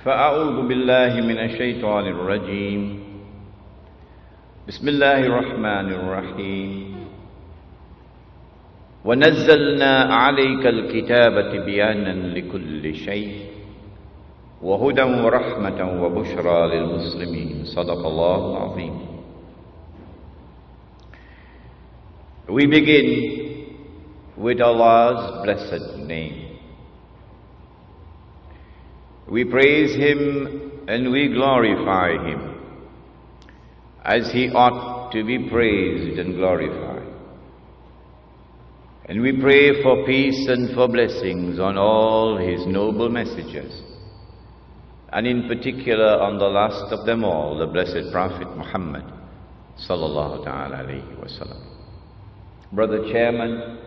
فأعوذ بالله من الشيطان الرجيم بسم الله الرحمن الرحيم ونزلنا عليك الكتاب تبيانا لكل شيء وهدى ورحمة وبشرى للمسلمين صدق الله العظيم. We begin with Allah's blessed name. We praise Him and we glorify Him as He ought to be praised and glorified. And we pray for peace and for blessings on all His noble messengers, and in particular on the last of them all, the blessed Prophet Muhammad sallallahu ta'ala alayhi wa sallam. Brother Chairman,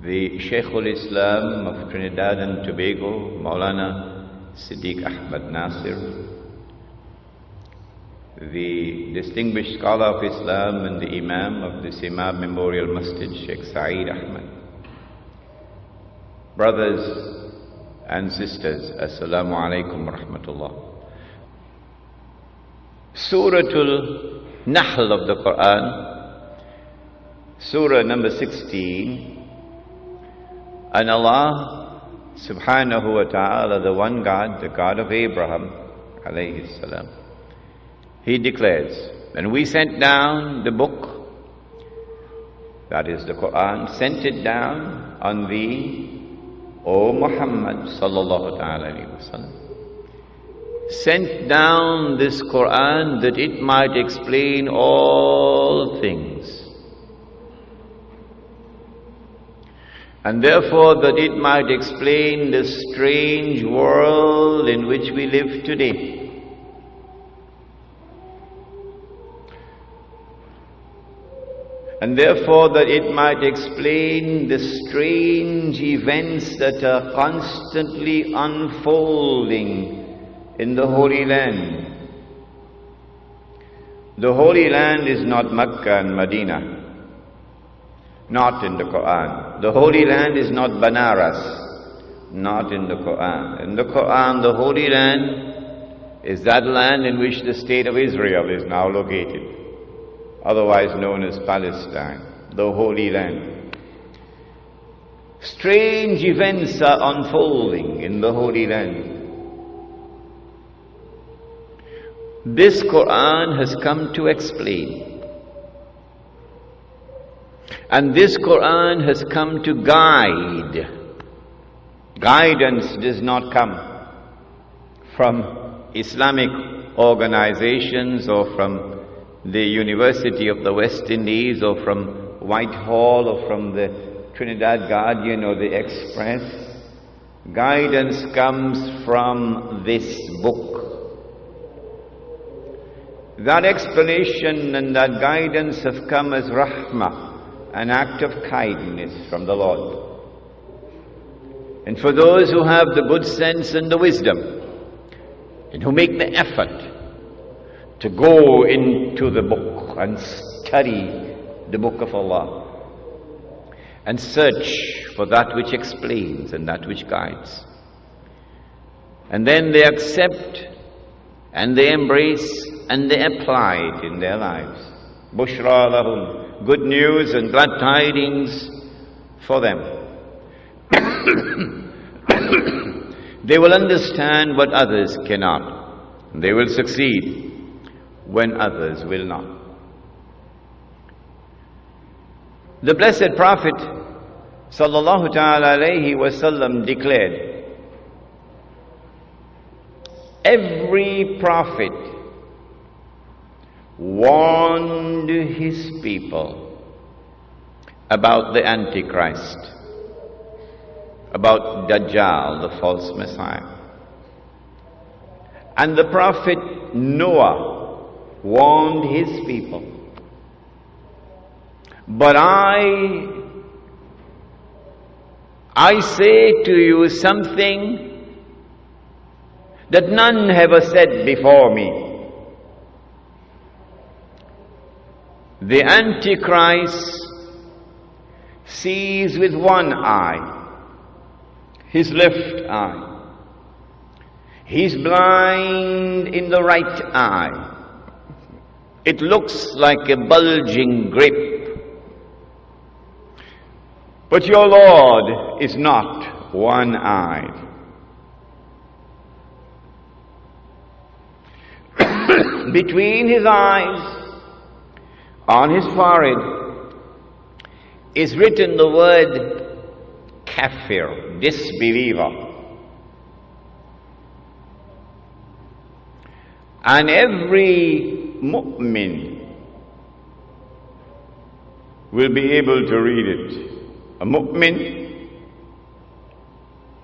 the Shaykhul Islam of Trinidad and Tobago, Maulana Siddiq Ahmad Nasir, the distinguished scholar of Islam and the Imam of the Imam Memorial Masjid, Sheikh Saeed Ahmad, brothers and sisters, Assalamu alaikum wa rahmatullah. Suratul Nahl of the Quran, Surah number 16, and Allah subhanahu wa ta'ala, the one God, the God of Abraham alayhi salam, He declares, and we sent down the book, that is the Quran, sent it down on thee, O Muhammad sallallahu ta'ala alayhi wa sallam. Sent down this Quran that it might explain all things, and therefore that it might explain the strange world in which we live today. And therefore that it might explain the strange events that are constantly unfolding in the Holy Land. The Holy Land is not Mecca and Medina. Not in the Quran. The Holy Land is not Banaras. Not in the Quran. In the Quran, the Holy Land is that land in which the state of Israel is now located, otherwise known as Palestine, the Holy Land. Strange events are unfolding in the Holy Land. This Quran has come to explain. And this Quran has come to guide. Guidance does not come from Islamic organizations or from the University of the West Indies or from Whitehall or from the Trinidad Guardian or the Express. Guidance comes from this book. That explanation and that guidance have come as rahmah, an act of kindness from the Lord. And for those who have the good sense and the wisdom, and who make the effort to go into the book and study the book of Allah, and search for that which explains and that which guides, and then they accept and they embrace and they apply it in their lives. Bushra lahum, good news and glad tidings for them. They will understand what others cannot. They will succeed when others will not. The blessed Prophet sallallahu ta'ala alayhi wa sallam declared, every prophet warned his people about the Antichrist, about Dajjal, the false Messiah. And the prophet Noah warned his people. But I say to you something that none have said before me. The Antichrist sees with one eye, his left eye, He's blind in the right eye. It looks like a bulging grape. But your Lord is not one-eyed. Between his eyes, on his forehead, is written the word kafir, disbeliever. And every mu'min will be able to read it. A mu'min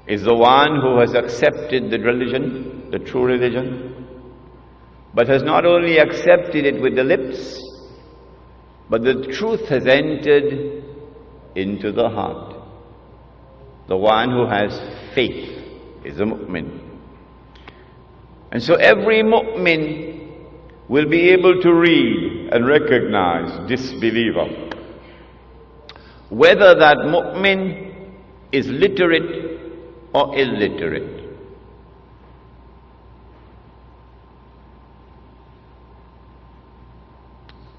is the one who has accepted the religion, the true religion, but has not only accepted it with the lips, but the truth has entered into the heart. The one who has faith is a mu'min. And so every mu'min will be able to read and recognize disbeliever. Whether that mu'min is literate or illiterate.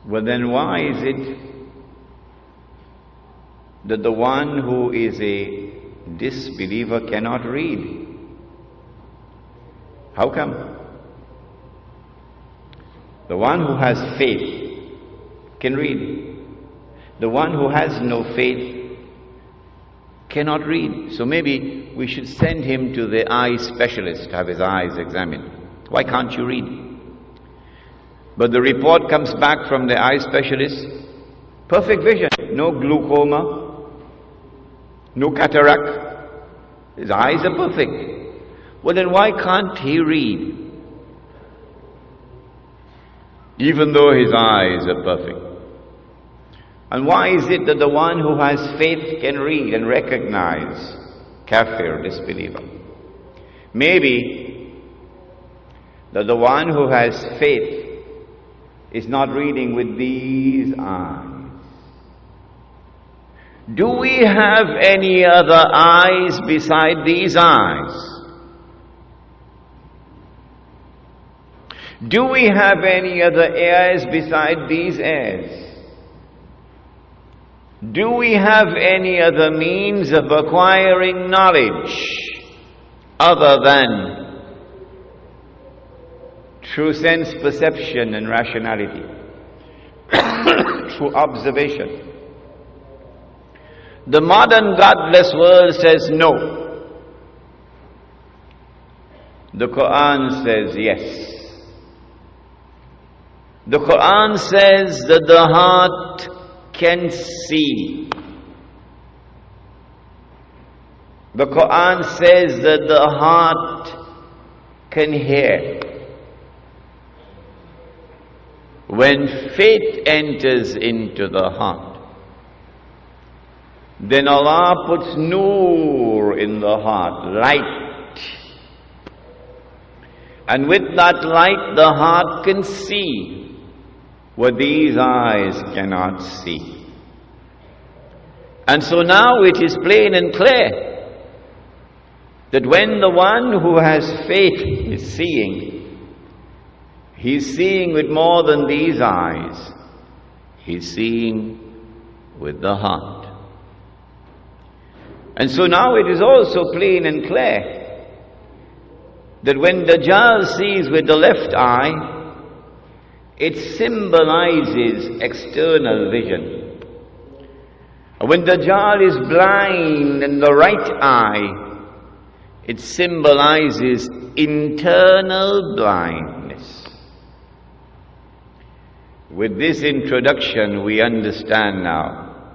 Well, then why is it that the one who is a disbeliever cannot read? How come? The one who has faith can read. The one who has no faith cannot read. So maybe we should send him to the eye specialist to have his eyes examined. Why can't you read? But the report comes back from the eye specialist, perfect vision, no glaucoma, no cataract. His eyes are perfect. Well, then why can't he read? Even though his eyes are perfect. And why is it that the one who has faith can read and recognize kafir, disbeliever? Maybe that the one who has faith is not reading with these eyes. Do we have any other eyes beside these eyes? Do we have any other ears beside these ears? Do we have any other means of acquiring knowledge other than through sense perception and rationality, through observation? The modern godless world says no. The Quran says yes. The Quran says that the heart can see. The Quran says that the heart can hear. When faith enters into the heart, then Allah puts nur in the heart, light. And with that light, the heart can see what these eyes cannot see. And so now it is plain and clear that when the one who has faith is seeing, he's seeing with more than these eyes. He's seeing with the heart. And so now it is also plain and clear that when Dajjal sees with the left eye, it symbolizes external vision. When Dajjal is blind in the right eye, it symbolizes internal blindness. With this introduction, we understand now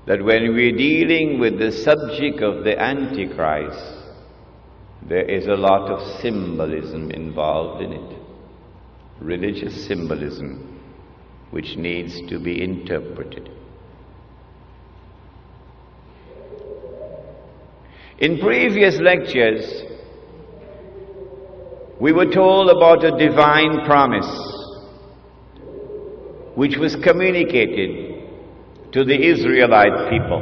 that when we're dealing with the subject of the Antichrist, there is a lot of symbolism involved in it. Religious symbolism which needs to be interpreted. In previous lectures, we were told about a divine promise which was communicated to the Israelite people,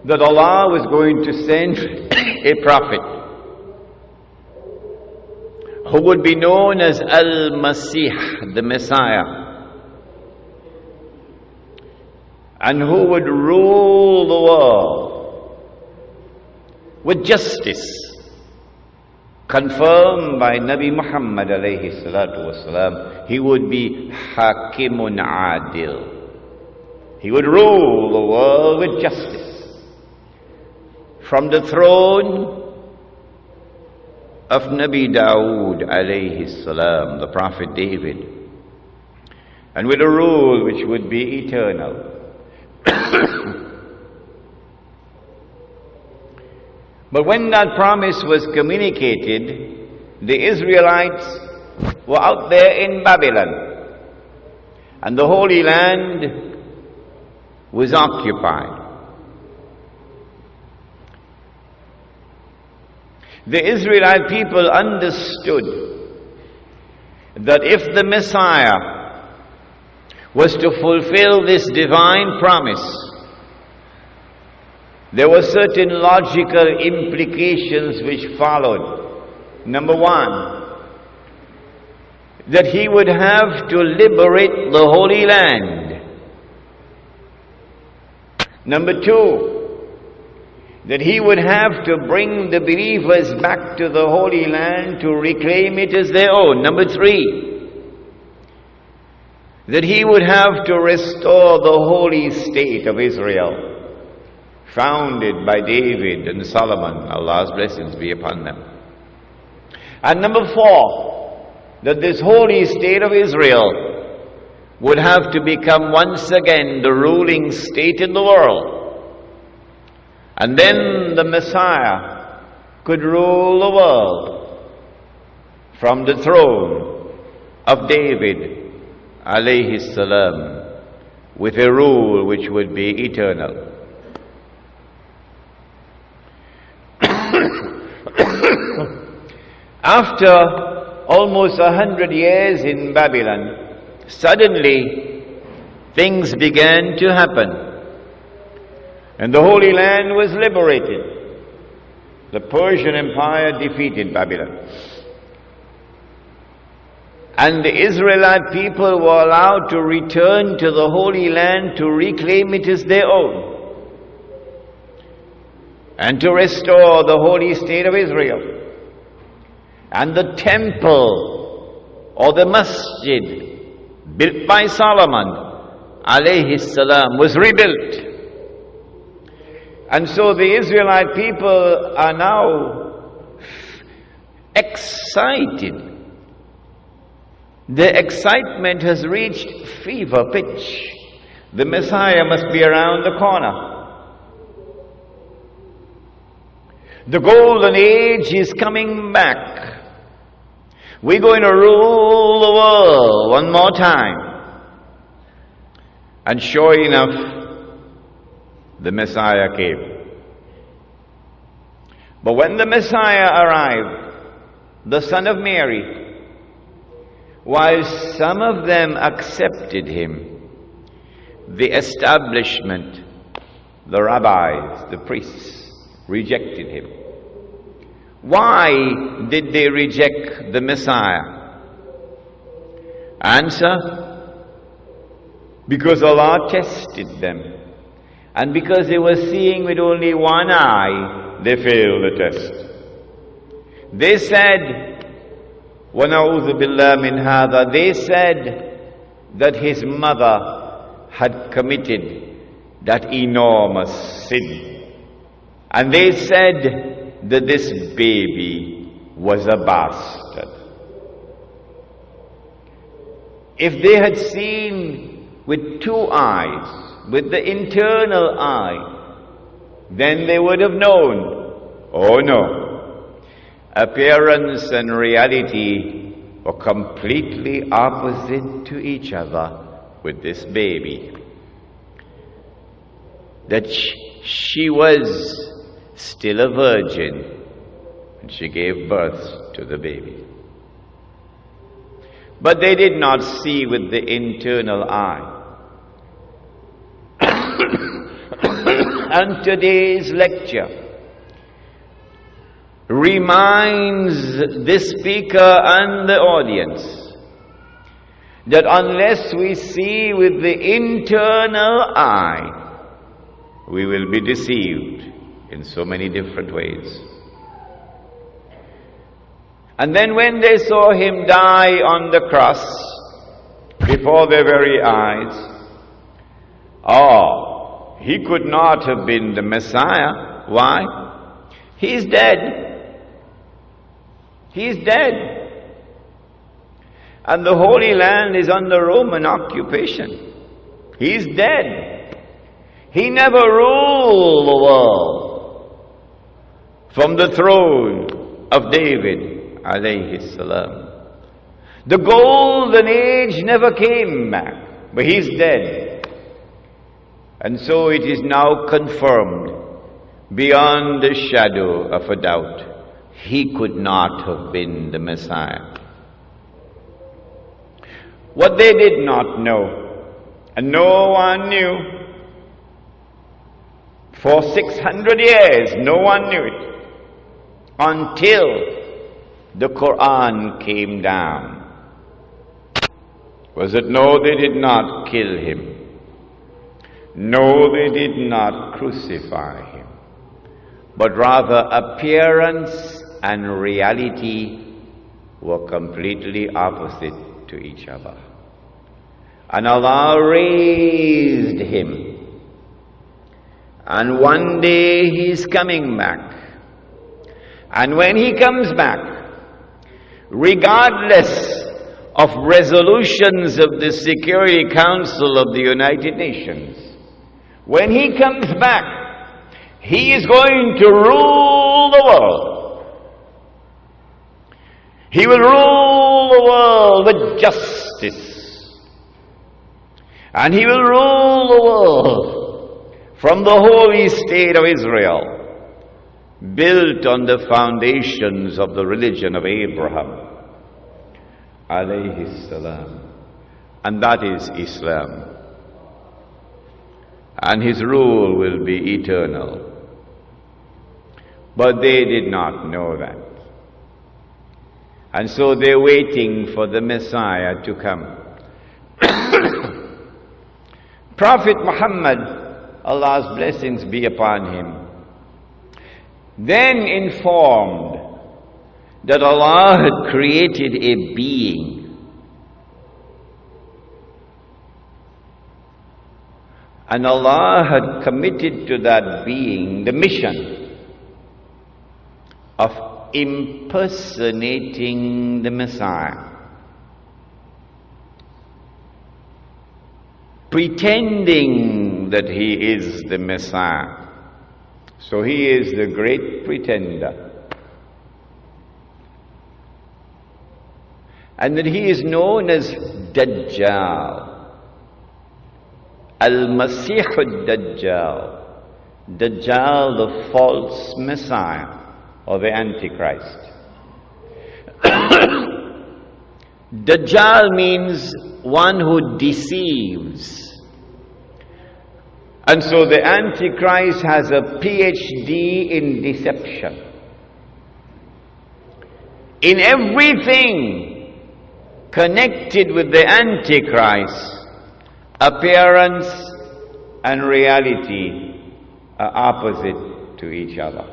that Allah was going to send a prophet who would be known as Al-Masih, the Messiah, and who would rule the world with justice, confirmed by Nabi Muhammad alayhi salatu wasalam. He would be Hakimun Adil. He would rule the world with justice. From the throne of Nabi Dawood alayhi salam, the Prophet David, and with a rule which would be eternal. But when that promise was communicated, the Israelites were out there in Babylon, and the Holy Land was occupied. The Israelite people understood that if the Messiah was to fulfill this divine promise, there were certain logical implications which followed. Number one, that he would have to liberate the Holy Land. Number two, that he would have to bring the believers back to the Holy Land to reclaim it as their own. Number three, that he would have to restore the holy state of Israel, founded by David and Solomon, Allah's blessings be upon them. And number four, that this holy state of Israel would have to become once again the ruling state in the world. And then the Messiah could rule the world from the throne of David alayhi salam, with a rule which would be eternal. After almost 100 years in Babylon, suddenly things began to happen, and the Holy Land was liberated. The Persian Empire defeated Babylon, and the Israelite people were allowed to return to the Holy Land to reclaim it as their own and to restore the holy state of Israel. And the temple, or the masjid, built by Solomon alayhi salam, was rebuilt. And so the Israelite people are now excited. The excitement has reached fever pitch. The Messiah must be around the corner. The golden age is coming back. We're going to rule the world one more time. And sure enough, the Messiah came. But when the Messiah arrived, the son of Mary, while some of them accepted him, the establishment, the rabbis, the priests, rejected him. Why did they reject the Messiah? Answer: because Allah tested them. And because they were seeing with only one eye, they failed the test. They said, وَنَعُوذُ بِاللَّهِ مِنْ هَذَا, they said that his mother had committed that enormous sin. And they said that this baby was a bastard. If they had seen with two eyes, with the internal eye, then they would have known, oh no, appearance and reality were completely opposite to each other with this baby. That she was still a virgin when she gave birth to the baby. But they did not see with the internal eye. And today's lecture reminds this speaker and the audience that unless we see with the internal eye, we will be deceived in so many different ways. And then when they saw him die on the cross before their very eyes, he could not have been the Messiah. Why? He's dead. He's dead. And the Holy Land is under Roman occupation. He's dead. He never ruled the world from the throne of David, alayhi salam. The golden age never came back, but he's dead. And so it is now confirmed beyond the shadow of a doubt. He could not have been the Messiah. What they did not know, and no one knew, for 600 years no one knew it, until the Quran came down, was that no, they did not kill him. No, they did not crucify him. But rather appearance and reality were completely opposite to each other. And Allah raised him. And one day he's coming back. And when he comes back, regardless of resolutions of the Security Council of the United Nations, when he comes back, he is going to rule the world. He will rule the world with justice. And he will rule the world from the holy state of Israel, built on the foundations of the religion of Abraham, alayhi salam. And that is Islam. And his rule will be eternal. But they did not know that. And so they're waiting for the Messiah to come. Prophet Muhammad, Allah's blessings be upon him, then informed that Allah had created a being and Allah had committed to that being the mission of impersonating the Messiah, pretending that he is the Messiah. So he is the great pretender. And that he is known as Dajjal. Al-Masih al-Dajjal. Dajjal, the false Messiah, or the Antichrist. Dajjal means one who deceives. And so the Antichrist has a PhD in deception. In everything connected with the Antichrist, appearance and reality are opposite to each other.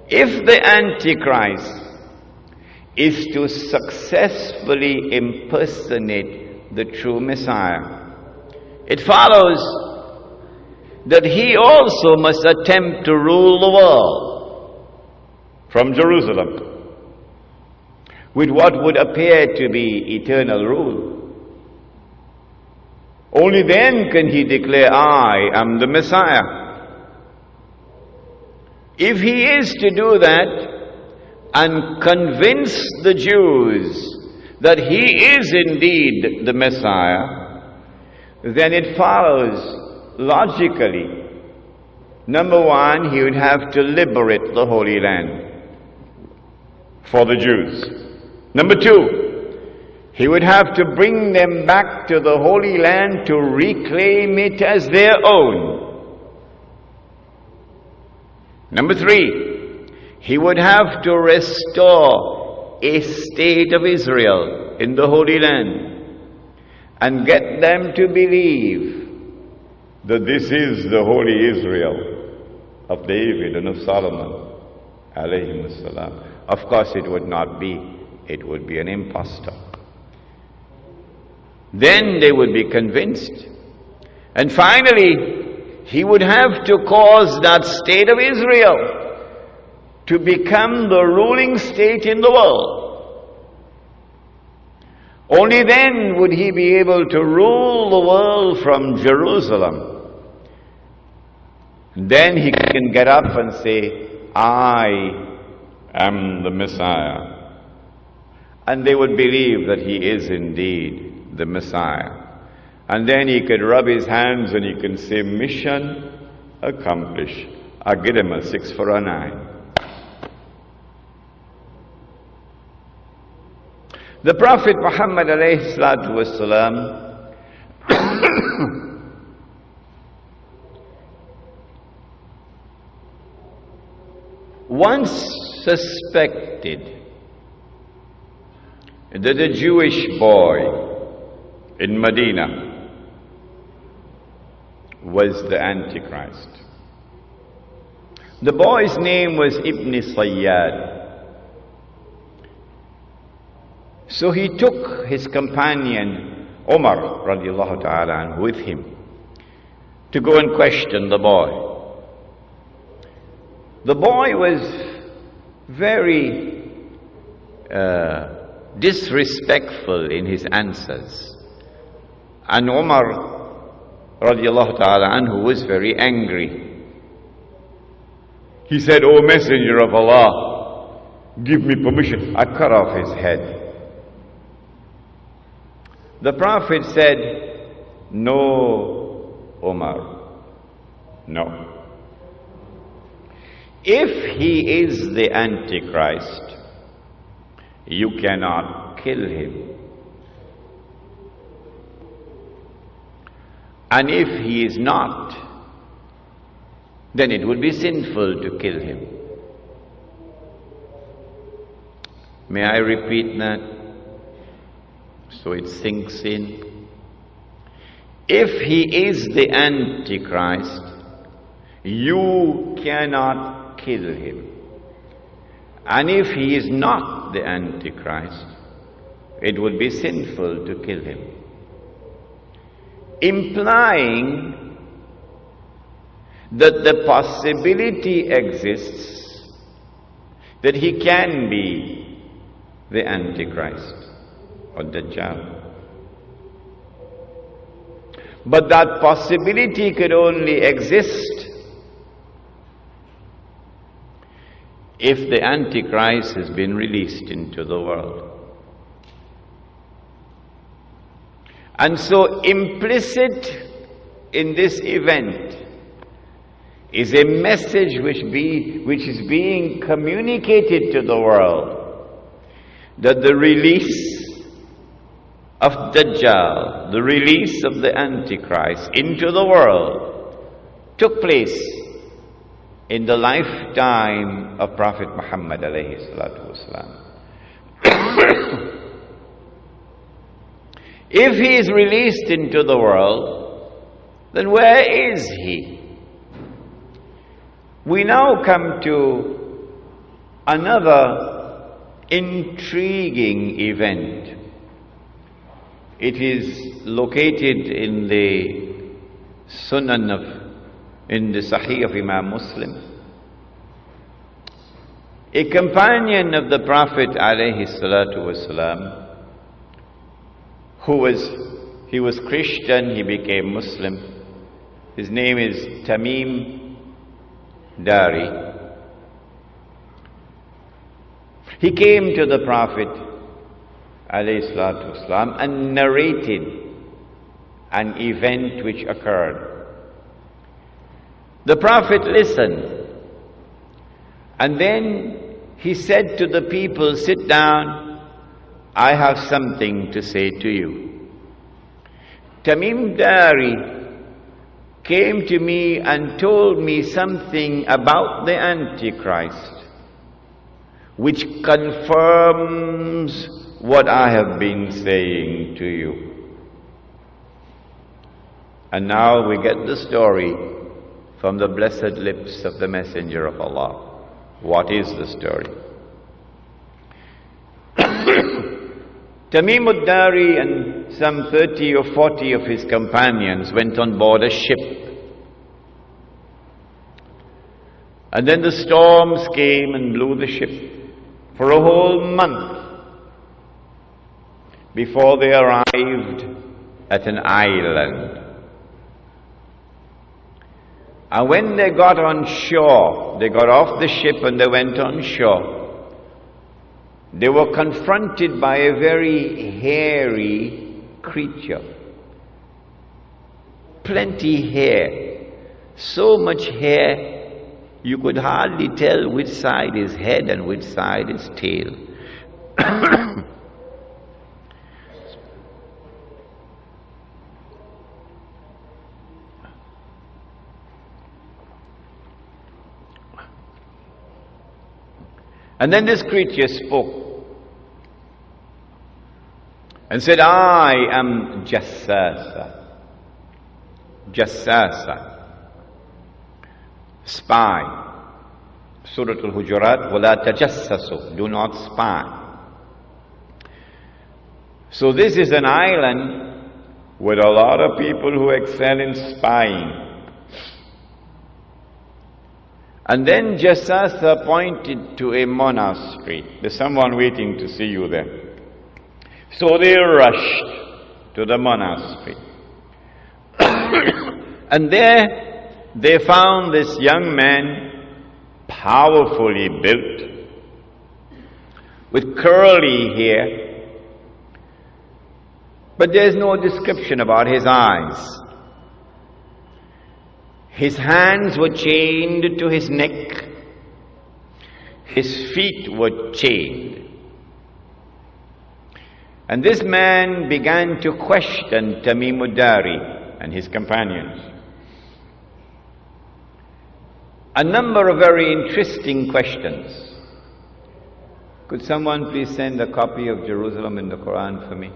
If the Antichrist is to successfully impersonate the true Messiah, it follows that he also must attempt to rule the world from Jerusalem with what would appear to be eternal rule. Only then can he declare, I am the Messiah. If he is to do that and convince the Jews that he is indeed the Messiah, then it follows logically, number one, he would have to liberate the Holy Land for the Jews. Number two, he would have to bring them back to the Holy Land to reclaim it as their own. Number 3, he would have to restore a state of Israel in the Holy Land and get them to believe that this is the holy Israel of David and of Solomon, alayhim salam. Of course it would not be. It would be an impostor. Then they would be convinced. And finally, he would have to cause that state of Israel to become the ruling state in the world. Only then would he be able to rule the world from Jerusalem. Then he can get up and say, I am the Messiah. And they would believe that he is indeed the Messiah. And then he could rub his hands and he can say, mission accomplished. I give him a 6 for a 9. The Prophet Muhammad alayhi salatu wasalam once suspected that a Jewish boy in Medina was the Antichrist. The boy's name was Ibn Sayyad. So he took his companion Umar radiallahu ta'ala anhu with him to go and question the boy. The boy was very disrespectful in his answers. And Umar radiallahu ta'ala anhu was very angry. He said, O Messenger of Allah, give me permission. I cut off his head. The Prophet said, no, Umar, no. If he is the Antichrist, you cannot kill him. And if he is not, then it would be sinful to kill him. May I repeat that so it sinks in? If he is the Antichrist, you cannot kill him. And if he is not the Antichrist, it would be sinful to kill him. Implying that the possibility exists that he can be the Antichrist or Dajjal. But that possibility could only exist if the Antichrist has been released into the world. And so implicit in this event is a message which is being communicated to the world, that the release of Dajjal, the release of the Antichrist into the world took place in the lifetime of Prophet Muhammad alayhi salatu wasalam. If he is released into the world, then where is he? We now come to another intriguing event. It is located in the in the Sahih of Imam Muslim. A companion of the Prophet alayhi salatu wasalam, he was Christian, he became Muslim. His name is Tamim Dari. He came to the Prophet alayhi salatu wasalam and narrated an event which occurred. The Prophet listened, and then he said to the people, sit down, I have something to say to you. Tamim Dari came to me and told me something about the Antichrist, which confirms what I have been saying to you. And now we get the story from the blessed lips of the Messenger of Allah. What is the story? Tamim ad-Dari and some 30 or 40 of his companions went on board a ship. And then the storms came and blew the ship for a whole month before they arrived at an island. And when they got on shore, they got off the ship and they went on shore, they were confronted by a very hairy creature. Plenty hair. So much hair, you could hardly tell which side is head and which side is tail. And then this creature spoke and said, I am Jassasa. Jassasa. Spy. Surah Al-Hujurat, وَلَا تَجَسَّسُوا. Do not spy. So this is an island with a lot of people who excel in spying. And then Jassasa pointed to a monastery. There's someone waiting to see you there. So they rushed to the monastery. And there they found this young man, powerfully built, with curly hair. But there's no description about his eyes. His hands were chained to his neck. His feet were chained. And this man began to question Tamim ad-Dari and his companions. A number of very interesting questions. Could someone please send a copy of Jerusalem in the Quran for me?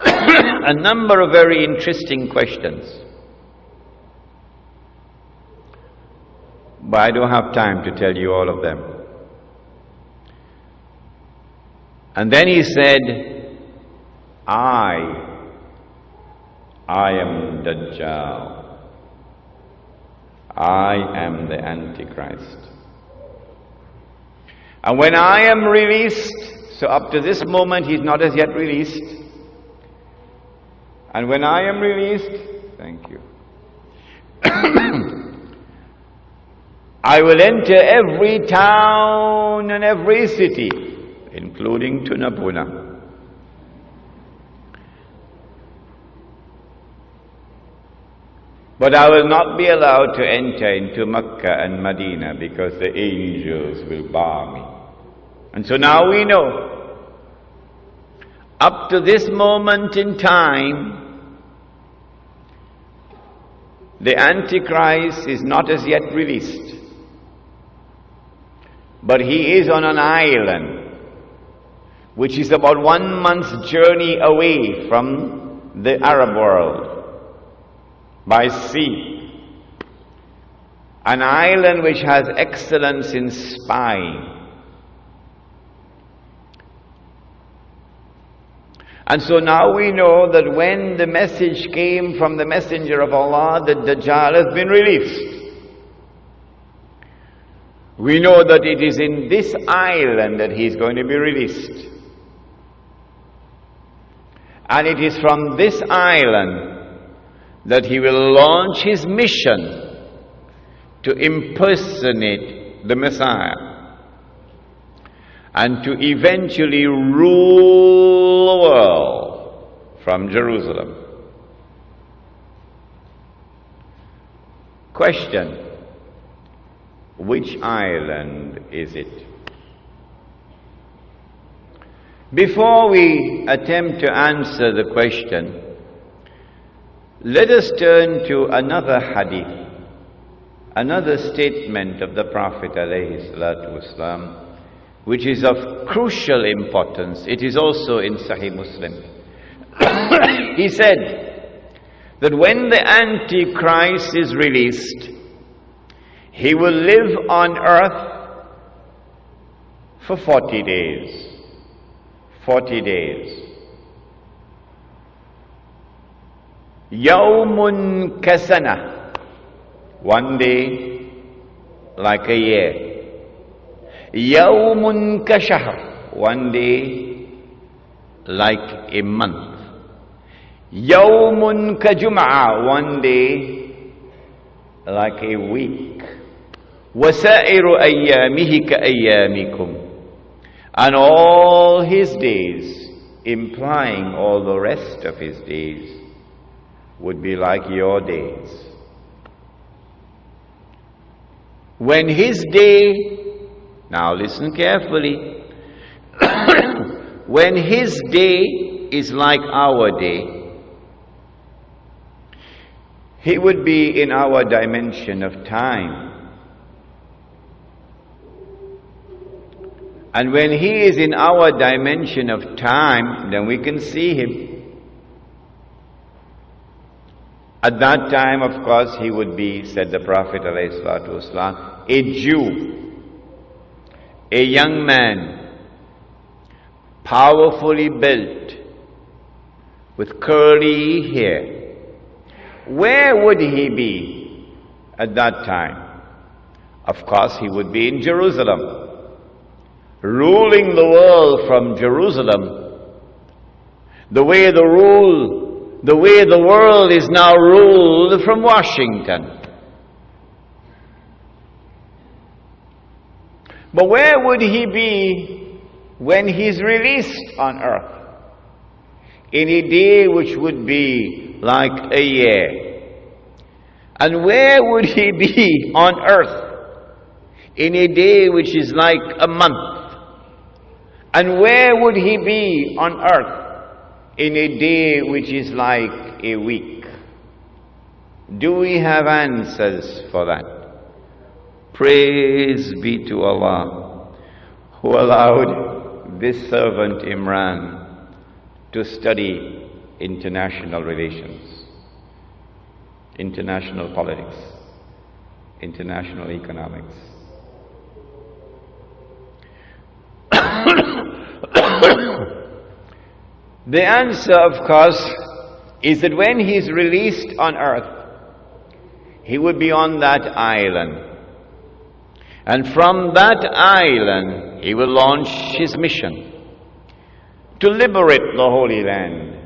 A number of very interesting questions. But I don't have time to tell you all of them. And then he said, I am Dajjal. I am the Antichrist. And when I am released, so up to this moment he's not as yet released. And when I am released, thank you, I will enter every town and every city, including Tunapuna. But I will not be allowed to enter into Mecca and Medina because the angels will bar me. And so now we know, up to this moment in time, the Antichrist is not as yet released. But he is on an island, which is about 1 month's journey away from the Arab world, by sea. An island which has excellence in spying. And so now we know that when the message came from the Messenger of Allah that Dajjal has been released, we know that it is in this island that he is going to be released. And it is from this island that he will launch his mission to impersonate the Messiah and to eventually rule the world from Jerusalem. Question: which island is it? Before we attempt to answer the question, Let us turn to another hadith, another statement of the Prophet ﷺ, which is of crucial importance. It is also in Sahih Muslim. He said that when the Antichrist is released, he will live on earth for 40 days. 40 days. Yawmun kasana. One day like a year. Yawmun kashahr. One day like a month. Yawmun kajum'a. One day like a week. Wasairu ayyamihi ka ayyamikum. And all his days, implying all the rest of his days, would be like your days. When his day, now listen carefully, when his day is like our day, he would be in our dimension of time. And when he is in our dimension of time, then we can see him. At that time, of course, he would be, said the Prophet ﷺ, a Jew, a young man, powerfully built, with curly hair. Where would he be at that time? Of course, he would be in Jerusalem, ruling the world from Jerusalem, the way the world is now ruled from Washington. But where would he be when he's released on earth? In a day which would be like a year. And where would he be on earth in a day which is like a month? And where would he be on earth in a day which is like a week? Do we have answers for that? Praise be to Allah, who allowed this servant Imran to study international relations, international politics, international economics. The answer, of course, is that when he is released on earth, he would be on that island. And from that island, he will launch his mission to liberate the Holy Land,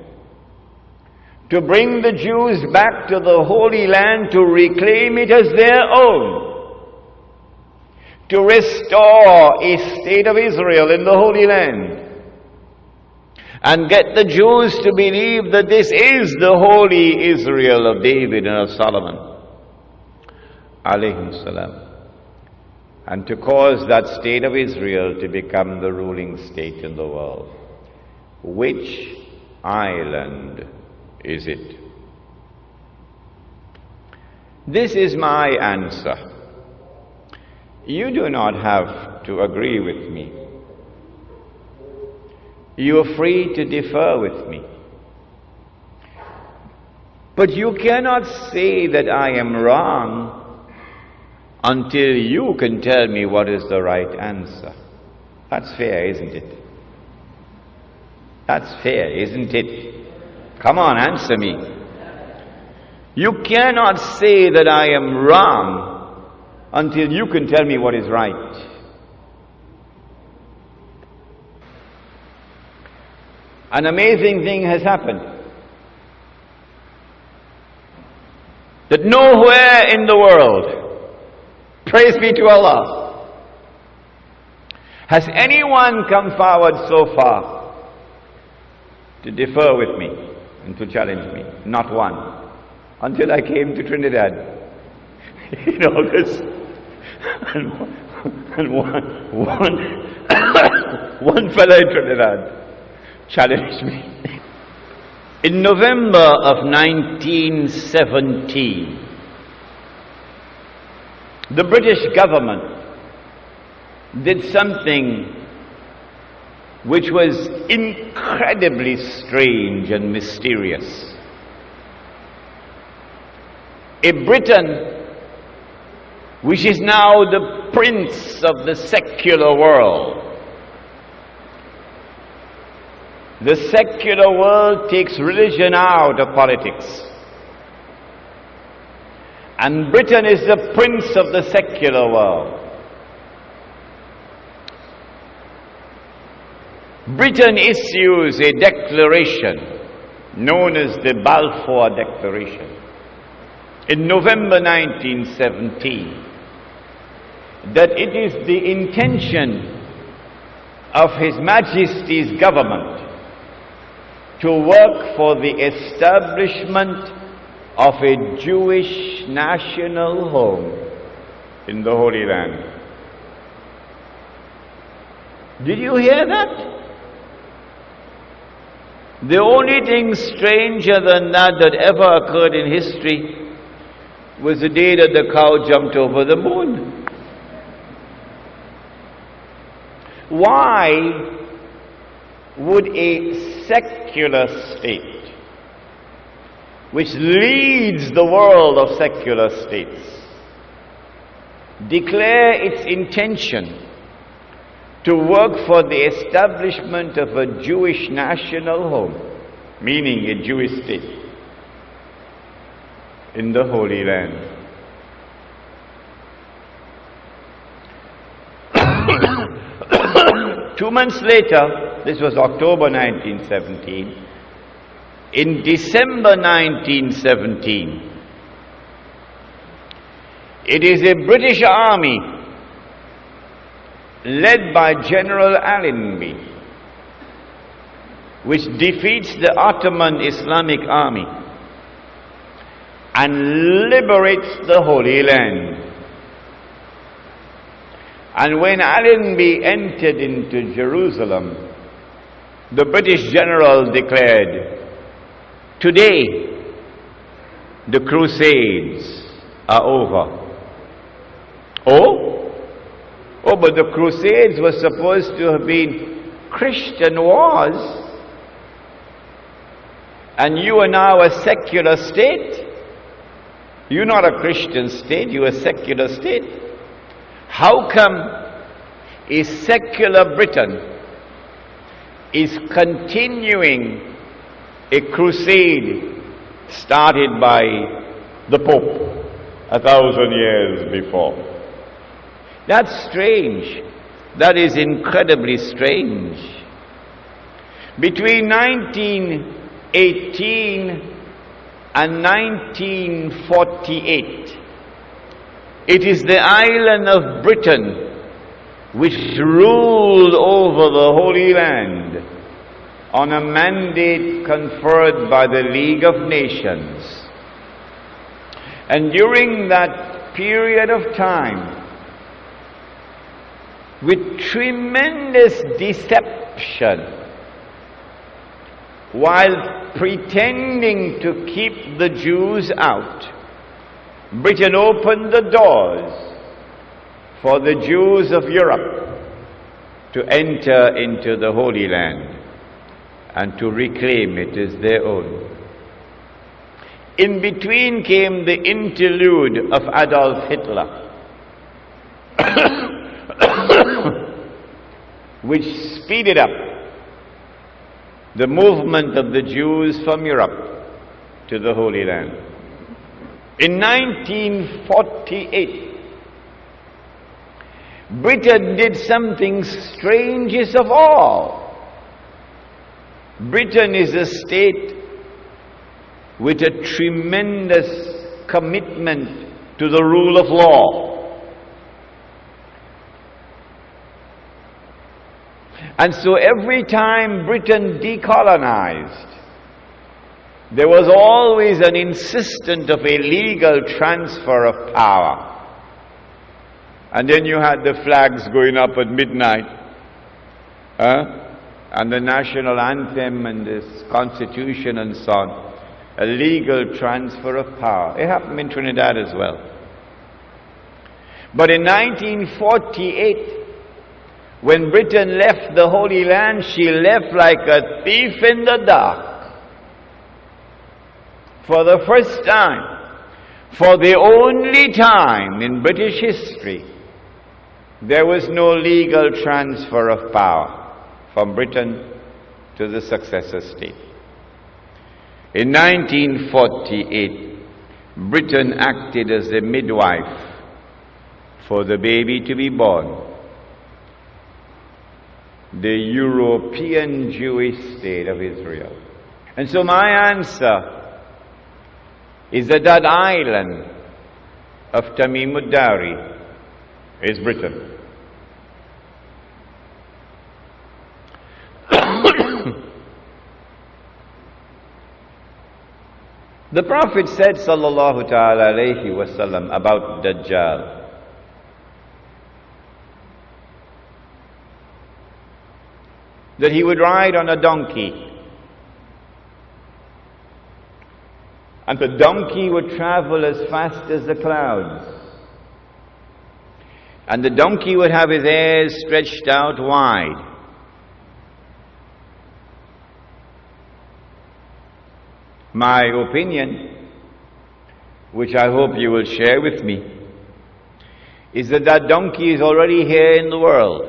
to bring the Jews back to the Holy Land, to reclaim it as their own, to restore a state of Israel in the Holy Land, and get the Jews to believe that this is the holy Israel of David and of Solomon, alayhim salam, and to cause that state of Israel to become the ruling state in the world. Which island is it? This is my answer. You do not have to agree with me. You are free to differ with me. But you cannot say that I am wrong until you can tell me what is the right answer. That's fair, isn't it? That's fair, isn't it? Come on, answer me. You cannot say that I am wrong until you can tell me what is right. An amazing thing has happened. That nowhere in the world, praise be to Allah, has anyone come forward so far to differ with me and to challenge me. Not one. Until I came to Trinidad. In August. And one fellow in Trinidad challenged me. In November of 1917, the British government did something which was incredibly strange and mysterious. A Britain which is now the prince of the secular world. The secular world takes religion out of politics. And Britain is the prince of the secular world. Britain issues a declaration known as the Balfour Declaration in November 1917 that it is the intention of His Majesty's government to work for the establishment of a Jewish national home in the Holy Land. Did you hear that? The only thing stranger than that ever occurred in history was the day that the cow jumped over the moon. Why would a secular state, which leads the world of secular states, declare its intention to work for the establishment of a Jewish national home, meaning a Jewish state, in the Holy Land? 2 months later, this was October 1917, in December 1917, it is a British army led by General Allenby which defeats the Ottoman Islamic army and liberates the Holy Land. And when Allenby entered into Jerusalem, the British general declared, "Today, the Crusades are over." Oh, but the Crusades were supposed to have been Christian wars. And you are now a secular state. You're not a Christian state, you're a secular state. How come a secular Britain is continuing a crusade started by the Pope 1,000 years before? That's strange. That is incredibly strange. Between 1918 and 1948, it is the island of Britain which ruled over the Holy Land on a mandate conferred by the League of Nations. And during that period of time, with tremendous deception, while pretending to keep the Jews out, Britain opened the doors for the Jews of Europe to enter into the Holy Land and to reclaim it as their own. In between came the interlude of Adolf Hitler, which speeded up the movement of the Jews from Europe to the Holy Land. In 1948, Britain did something strangest of all. Britain is a state with a tremendous commitment to the rule of law. And so every time Britain decolonized, there was always an insistence of a legal transfer of power. And then you had the flags going up at midnight, and the national anthem and this constitution and so on, a legal transfer of power. It happened in Trinidad as well. But in 1948, when Britain left the Holy Land, she left like a thief in the dark. For the first time, for the only time in British history, there was no legal transfer of power from Britain to the successor state. In 1948, Britain acted as the midwife for the baby to be born. The European Jewish state of Israel. And so my answer is that that island of Tamim ud-Dari is Britain. The Prophet said, sallallahu ta'ala alayhi wasallam, about Dajjal, that he would ride on a donkey, and the donkey would travel as fast as the clouds, and the donkey would have his ears stretched out wide. My opinion, which I hope you will share with me, is that that donkey is already here in the world.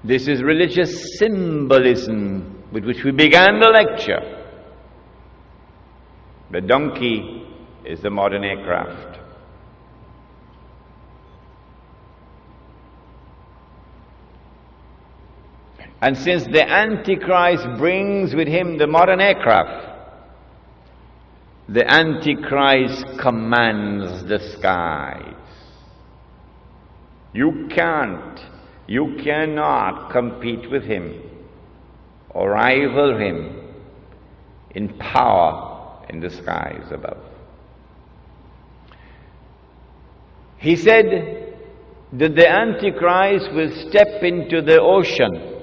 This is religious symbolism with which we began the lecture. The donkey is the modern aircraft. And since the Antichrist brings with him the modern aircraft, the Antichrist commands the skies. You cannot compete with him or rival him in power in the skies above. He said that the Antichrist will step into the ocean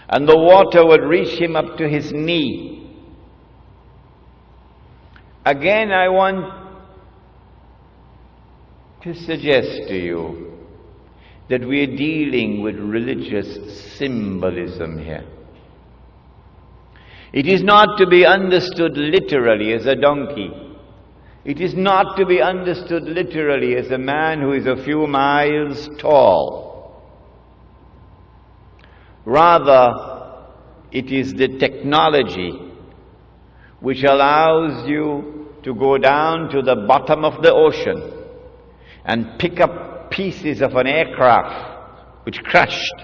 and the water would reach him up to his knee. Again, I want to suggest to you that we are dealing with religious symbolism here. It is not to be understood literally as a donkey. It is not to be understood literally as a man who is a few miles tall. Rather, it is the technology which allows you to go down to the bottom of the ocean and pick up pieces of an aircraft which crashed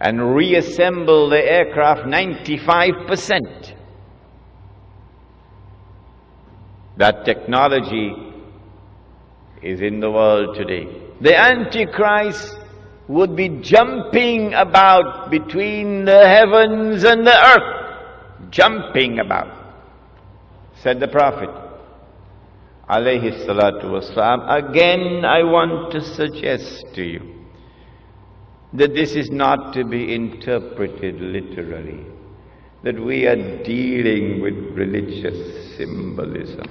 and reassemble the aircraft 95%. That technology is in the world today. The Antichrist would be jumping about between the heavens and the earth. Jumping about, said the Prophet alayhi salatu wasalam. Again, I want to suggest to you that this is not to be interpreted literally, that we are dealing with religious symbolism.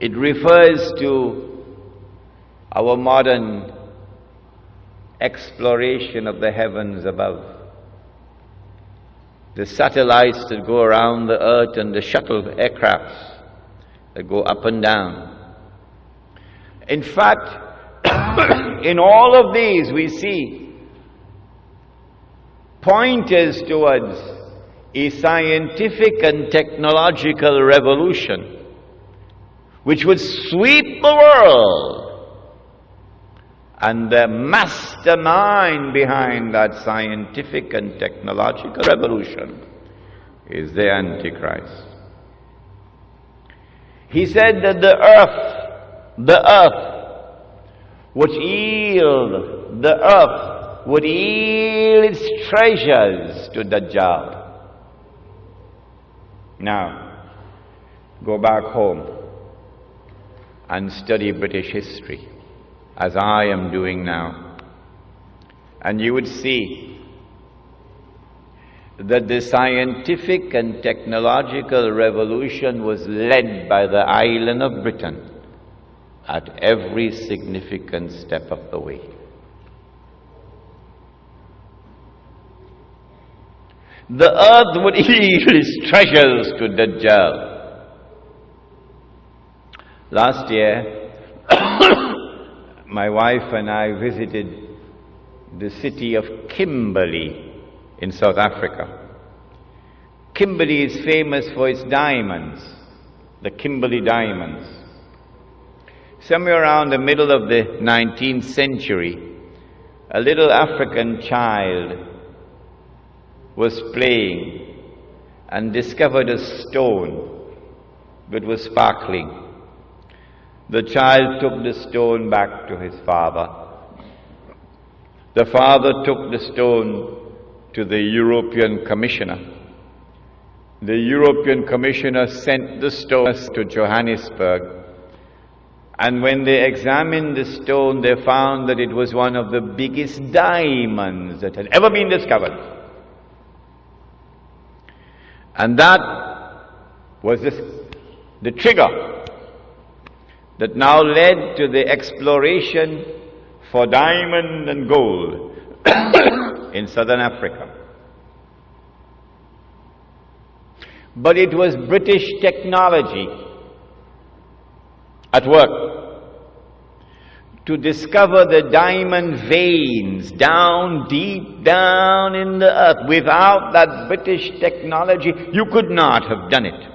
It refers to our modern exploration of the heavens above. The satellites that go around the earth and the shuttle aircrafts that go up and down. In fact, in all of these we see pointers towards a scientific and technological revolution which would sweep the world. And the mastermind behind that scientific and technological revolution is the Antichrist. He said that the earth would yield its treasures to Dajjal. Now, go back home and study British history, as I am doing now, and you would see that the scientific and technological revolution was led by the island of Britain at every significant step of the way. The earth would yield its treasures to Dajjal. Last year, my wife and I visited the city of Kimberley in South Africa. Kimberley is famous for its diamonds, the Kimberley diamonds. Somewhere around the middle of the 19th century, a little African child was playing and discovered a stone that was sparkling. The child took the stone back to his father. The father took the stone to the European Commissioner. The European Commissioner sent the stone to Johannesburg. And when they examined the stone, they found that it was one of the biggest diamonds that had ever been discovered. And that was the trigger that now led to the exploration for diamond and gold in southern Africa. But it was British technology at work to discover the diamond veins down deep down in the earth. Without that British technology, you could not have done it.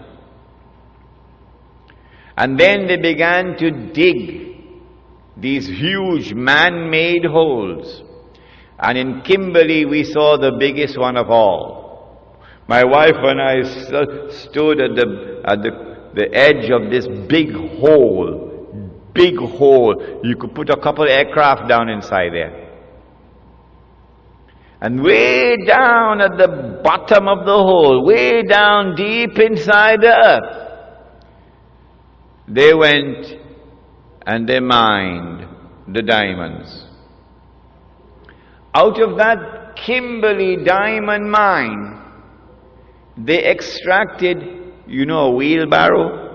And then they began to dig these huge man-made holes. And in Kimberley, we saw the biggest one of all. My wife and I stood at the edge of this big hole. Big hole. You could put a couple aircraft down inside there. And way down at the bottom of the hole, way down deep inside the earth, they went and they mined the diamonds. Out of that Kimberley diamond mine, they extracted, a wheelbarrow?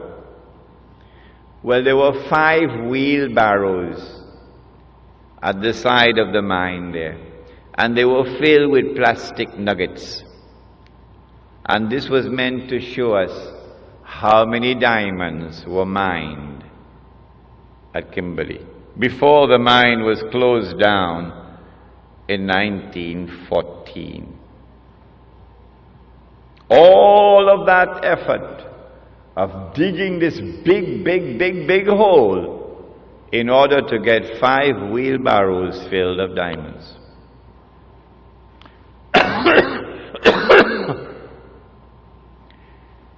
Well, there were 5 wheelbarrows at the side of the mine there, and they were filled with plastic nuggets. And this was meant to show us how many diamonds were mined at Kimberley before the mine was closed down in 1914. All of that effort of digging this big hole in order to get 5 wheelbarrows filled of diamonds.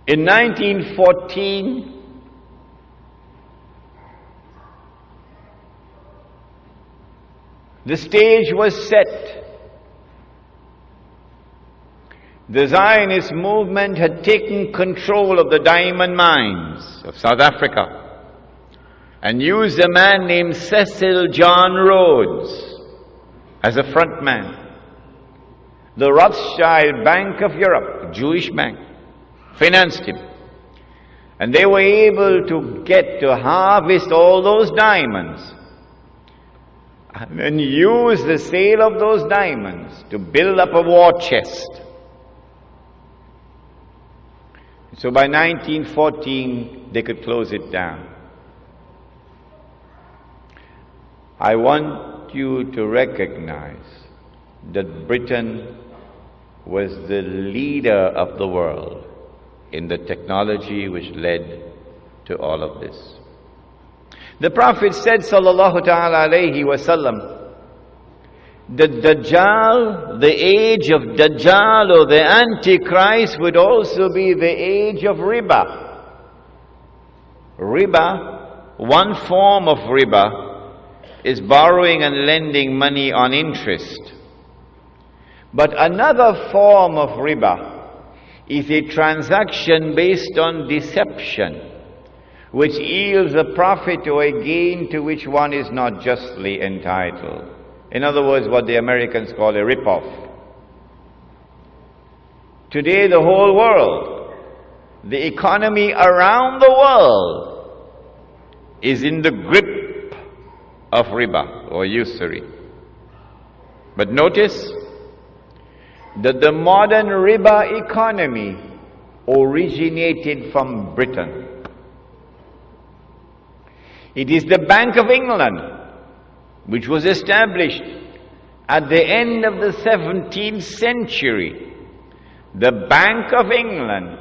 In 1914, the stage was set. The Zionist movement had taken control of the diamond mines of South Africa and used a man named Cecil John Rhodes as a front man. The Rothschild Bank of Europe, a Jewish bank, financed him. And they were able to harvest all those diamonds and then use the sale of those diamonds to build up a war chest. So by 1914, they could close it down. I want you to recognize that Britain was the leader of the world in the technology which led to all of this. The Prophet said, sallallahu ta'ala alayhi wasallam, the Dajjal, the age of Dajjal or the Antichrist would also be the age of riba. Riba, one form of riba, is borrowing and lending money on interest. But another form of riba is a transaction based on deception, which yields a profit or a gain to which one is not justly entitled. In other words, what the Americans call a rip-off. Today, the whole world, the economy around the world, is in the grip of riba or usury. But notice that the modern riba economy originated from Britain. It is the Bank of England, which was established at the end of the 17th century. The Bank of England,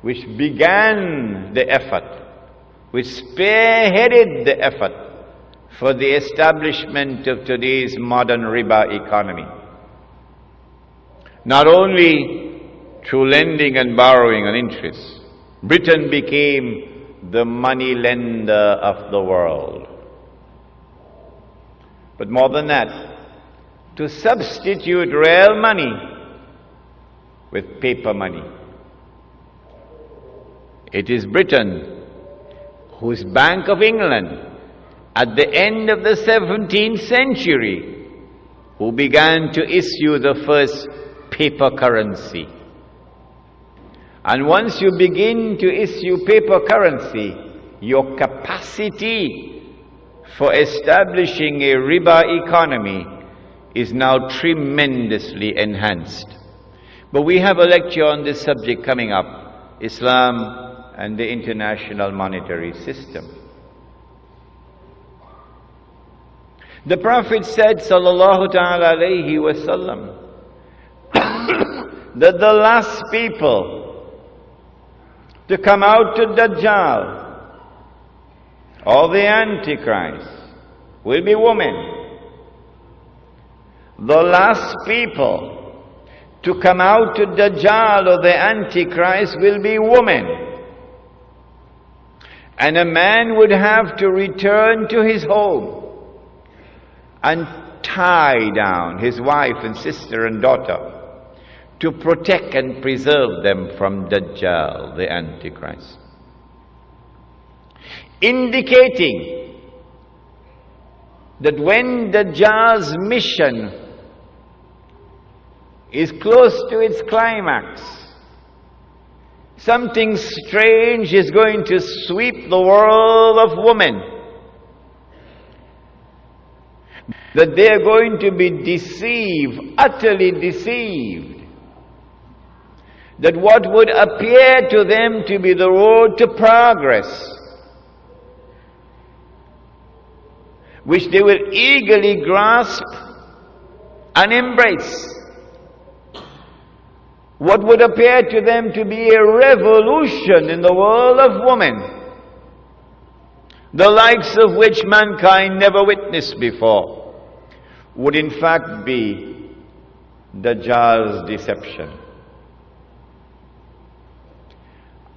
which began the effort, which spearheaded the effort for the establishment of today's modern riba economy. Not only through lending and borrowing on interest, Britain became the money lender of the world. But more than that, to substitute real money with paper money. It is Britain whose Bank of England at the end of the 17th century who began to issue the first paper currency. And once you begin to issue paper currency, your capacity for establishing a riba economy is now tremendously enhanced. But we have a lecture on this subject coming up, Islam and the international monetary system. The Prophet said, sallallahu ta'ala alayhi wa sallam, that the last people to come out to Dajjal, or the Antichrist, will be women. The last people to come out to Dajjal or the Antichrist will be women. And a man would have to return to his home and tie down his wife and sister and daughter to protect and preserve them from Dajjal, the Antichrist. Indicating that when Dajjal's mission is close to its climax, something strange is going to sweep the world of women. That they are going to be deceived, utterly deceived. That what would appear to them to be the road to progress, which they will eagerly grasp and embrace, what would appear to them to be a revolution in the world of women, the likes of which mankind never witnessed before, would in fact be Dajjal's deception.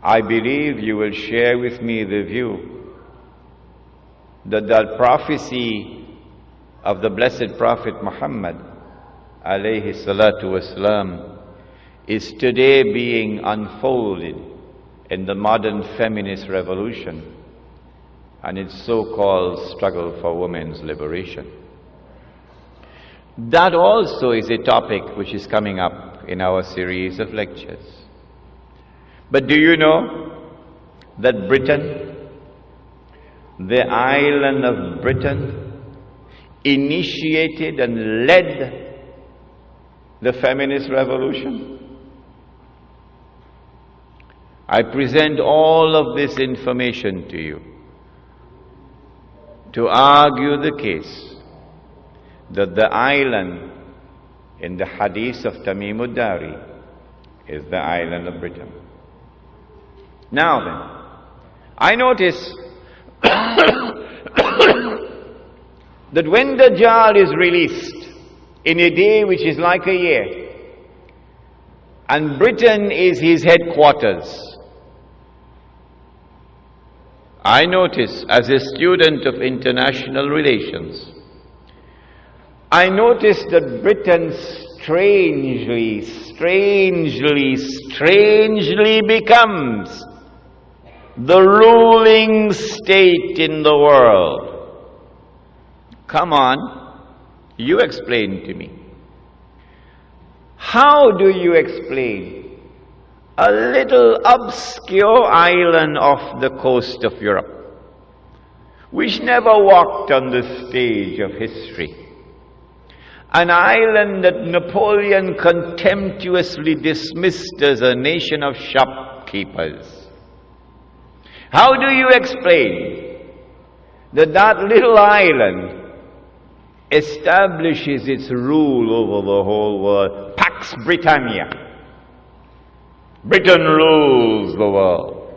I believe you will share with me the view that the prophecy of the blessed Prophet Muhammad alayhi salatu wasalam is today being unfolded in the modern feminist revolution and its so-called struggle for women's liberation. That also is a topic which is coming up in our series of lectures. But do you know that Britain, the island of Britain, initiated and led the feminist revolution? I present all of this information to you to argue the case that the island in the hadith of Tamim ud-Dari is the island of Britain. Now then, I notice that when Dajjal is released in a day which is like a year, and Britain is his headquarters, I notice as a student of international relations, I notice that Britain strangely becomes the ruling state in the world. Come on, You explain to me. How do you explain a little obscure island off the coast of Europe, which never walked on the stage of history? An island that Napoleon contemptuously dismissed as a nation of shopkeepers. How do you explain that that little island establishes its rule over the whole world? Pax Britannia. Britain rules the world.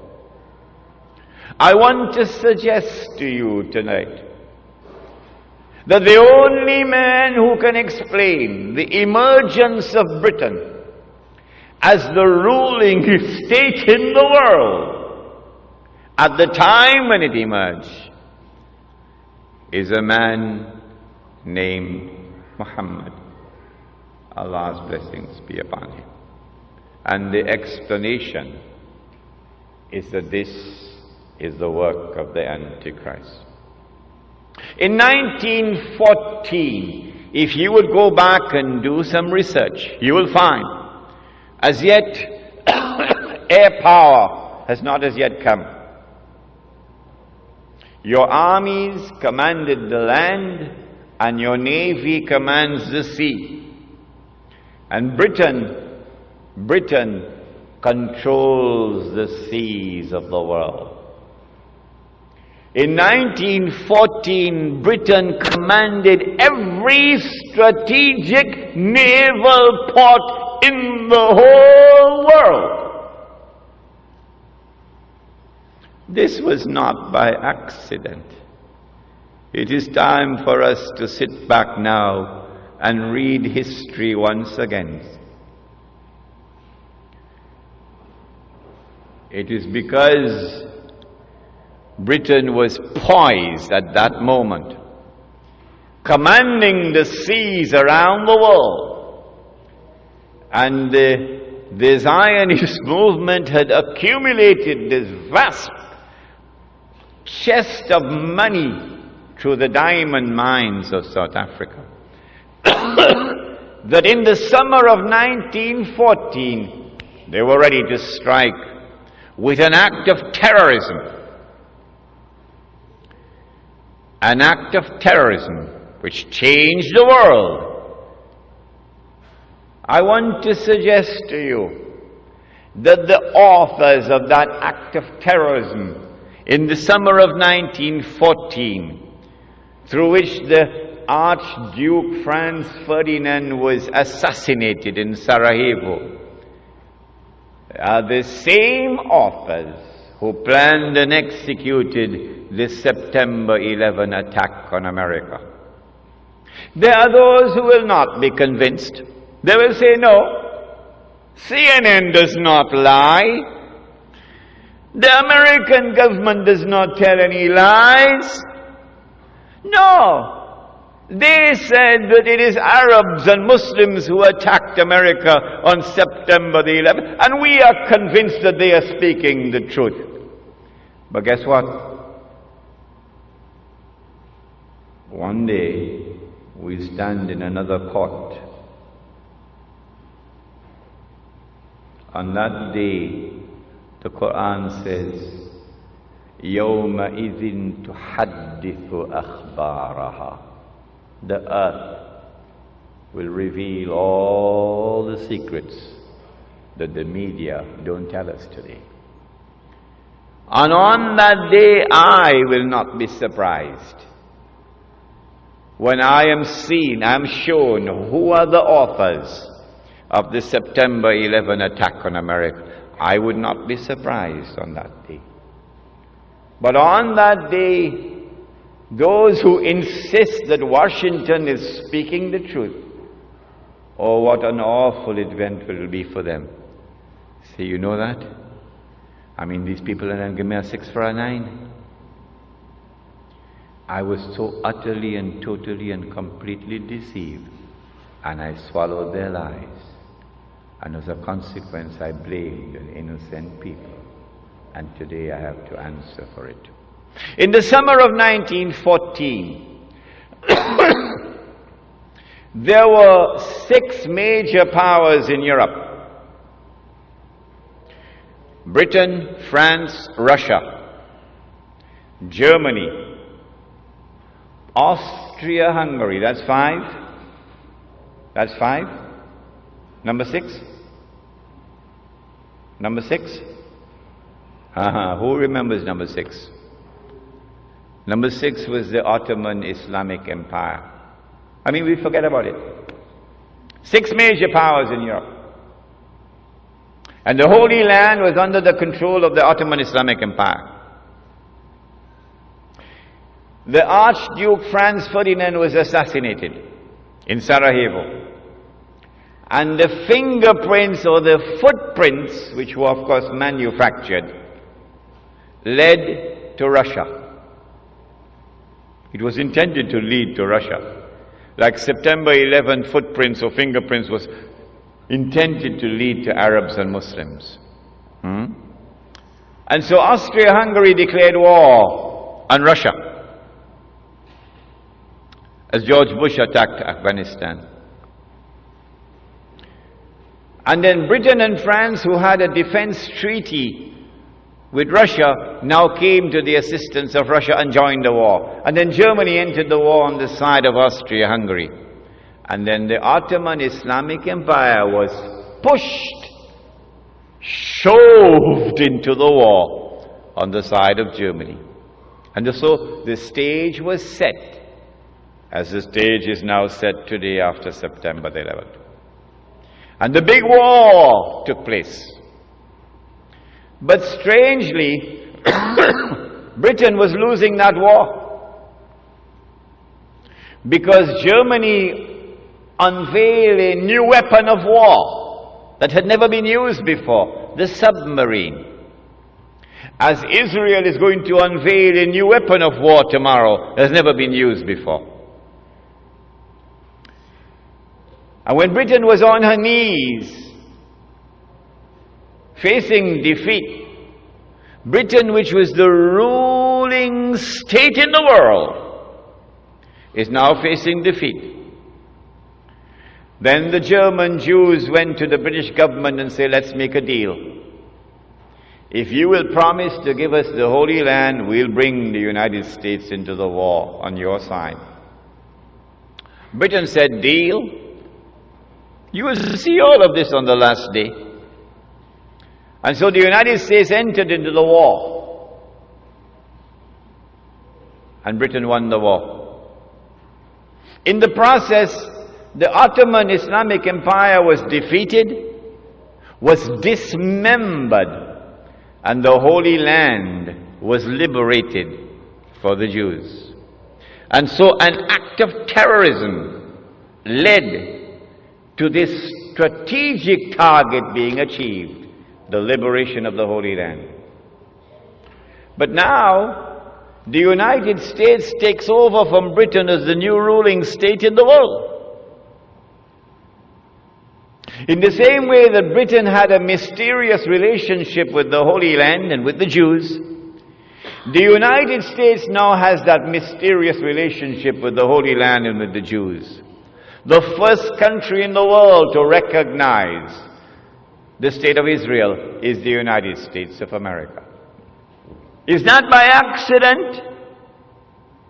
I want to suggest to you tonight that the only man who can explain the emergence of Britain as the ruling state in the world at the time when it emerged is a man named Muhammad. Allah's blessings be upon him. And the explanation is that this is the work of the Antichrist. In 1914, if you would go back and do some research, you will find, as yet, air power has not as yet come. Your armies commanded the land, and your navy commands the sea. And Britain controls the seas of the world. In 1914, Britain commanded every strategic naval port in the whole world. This was not by accident. It is time for us to sit back now and read history once again. It is because Britain was poised at that moment, commanding the seas around the world, and the Zionist movement had accumulated this vast chest of money through the diamond mines of South Africa, that in the summer of 1914 they were ready to strike with an act of terrorism. An act of terrorism which changed the world. I want to suggest to you that the authors of that act of terrorism in the summer of 1914, through which the Archduke Franz Ferdinand was assassinated in Sarajevo, are the same authors who planned and executed the September 11 attack on America. There are those who will not be convinced. They will say, no, CNN does not lie. The American government does not tell any lies. No. They said that it is Arabs and Muslims who attacked America on September the 11th, and we are convinced that they are speaking the truth. But guess what? One day, we stand in another court. On that day, the Quran says, يَوْمَئِذٍ تُحَدِّثُ أَخْبَارَهَا. The earth will reveal all the secrets that the media don't tell us today. And on that day, I will not be surprised when I am shown who are the authors of the September 11 attack on America. I would not be surprised on that day. But on that day, those who insist that Washington is speaking the truth, oh, what an awful event it will be for them. See, you know that? I mean, these people are going to give me a 6 for a 9. I was so utterly and totally and completely deceived, and I swallowed their lies. And as a consequence, I blamed an innocent people. And today I have to answer for it. In the summer of 1914, There were 6 major powers in Europe: Britain, France, Russia, Germany, Austria-Hungary. That's 5. That's 5. Number 6? Number 6? Who remembers number 6? Number 6 was the Ottoman Islamic Empire. I mean, we forget about it. 6 major powers in Europe. And the Holy Land was under the control of the Ottoman Islamic Empire. The Archduke Franz Ferdinand was assassinated in Sarajevo. And the fingerprints or the footprints, which were of course manufactured, led to Russia. It was intended to lead to Russia. Like September 11 footprints or fingerprints was intended to lead to Arabs and Muslims. And so Austria-Hungary declared war on Russia as George Bush attacked Afghanistan. And then Britain and France, who had a defense treaty with Russia, now came to the assistance of Russia and joined the war. And then Germany entered the war on the side of Austria-Hungary. And then the Ottoman Islamic Empire was pushed, shoved into the war on the side of Germany. And so the stage was set, as the stage is now set today after September the 11th. And the big war took place. But strangely, Britain was losing that war, because Germany unveiled a new weapon of war that had never been used before, the submarine. As Israel is going to unveil a new weapon of war tomorrow that has never been used before. And when Britain was on her knees, facing defeat, Britain, which was the ruling state in the world, is now facing defeat. Then the German Jews went to the British government and said, let's make a deal. If you will promise to give us the Holy Land, we'll bring the United States into the war on your side. Britain said, deal. You will see all of this on the last day. And so the United States entered into the war. And Britain won the war. In the process, the Ottoman Islamic Empire was defeated, was dismembered, and the Holy Land was liberated for the Jews. And so an act of terrorism led to this strategic target being achieved, the liberation of the Holy Land. But now, the United States takes over from Britain as the new ruling state in the world. In the same way that Britain had a mysterious relationship with the Holy Land and with the Jews, the United States now has that mysterious relationship with the Holy Land and with the Jews. The first country in the world to recognize the state of Israel is the United States of America. Is that by accident?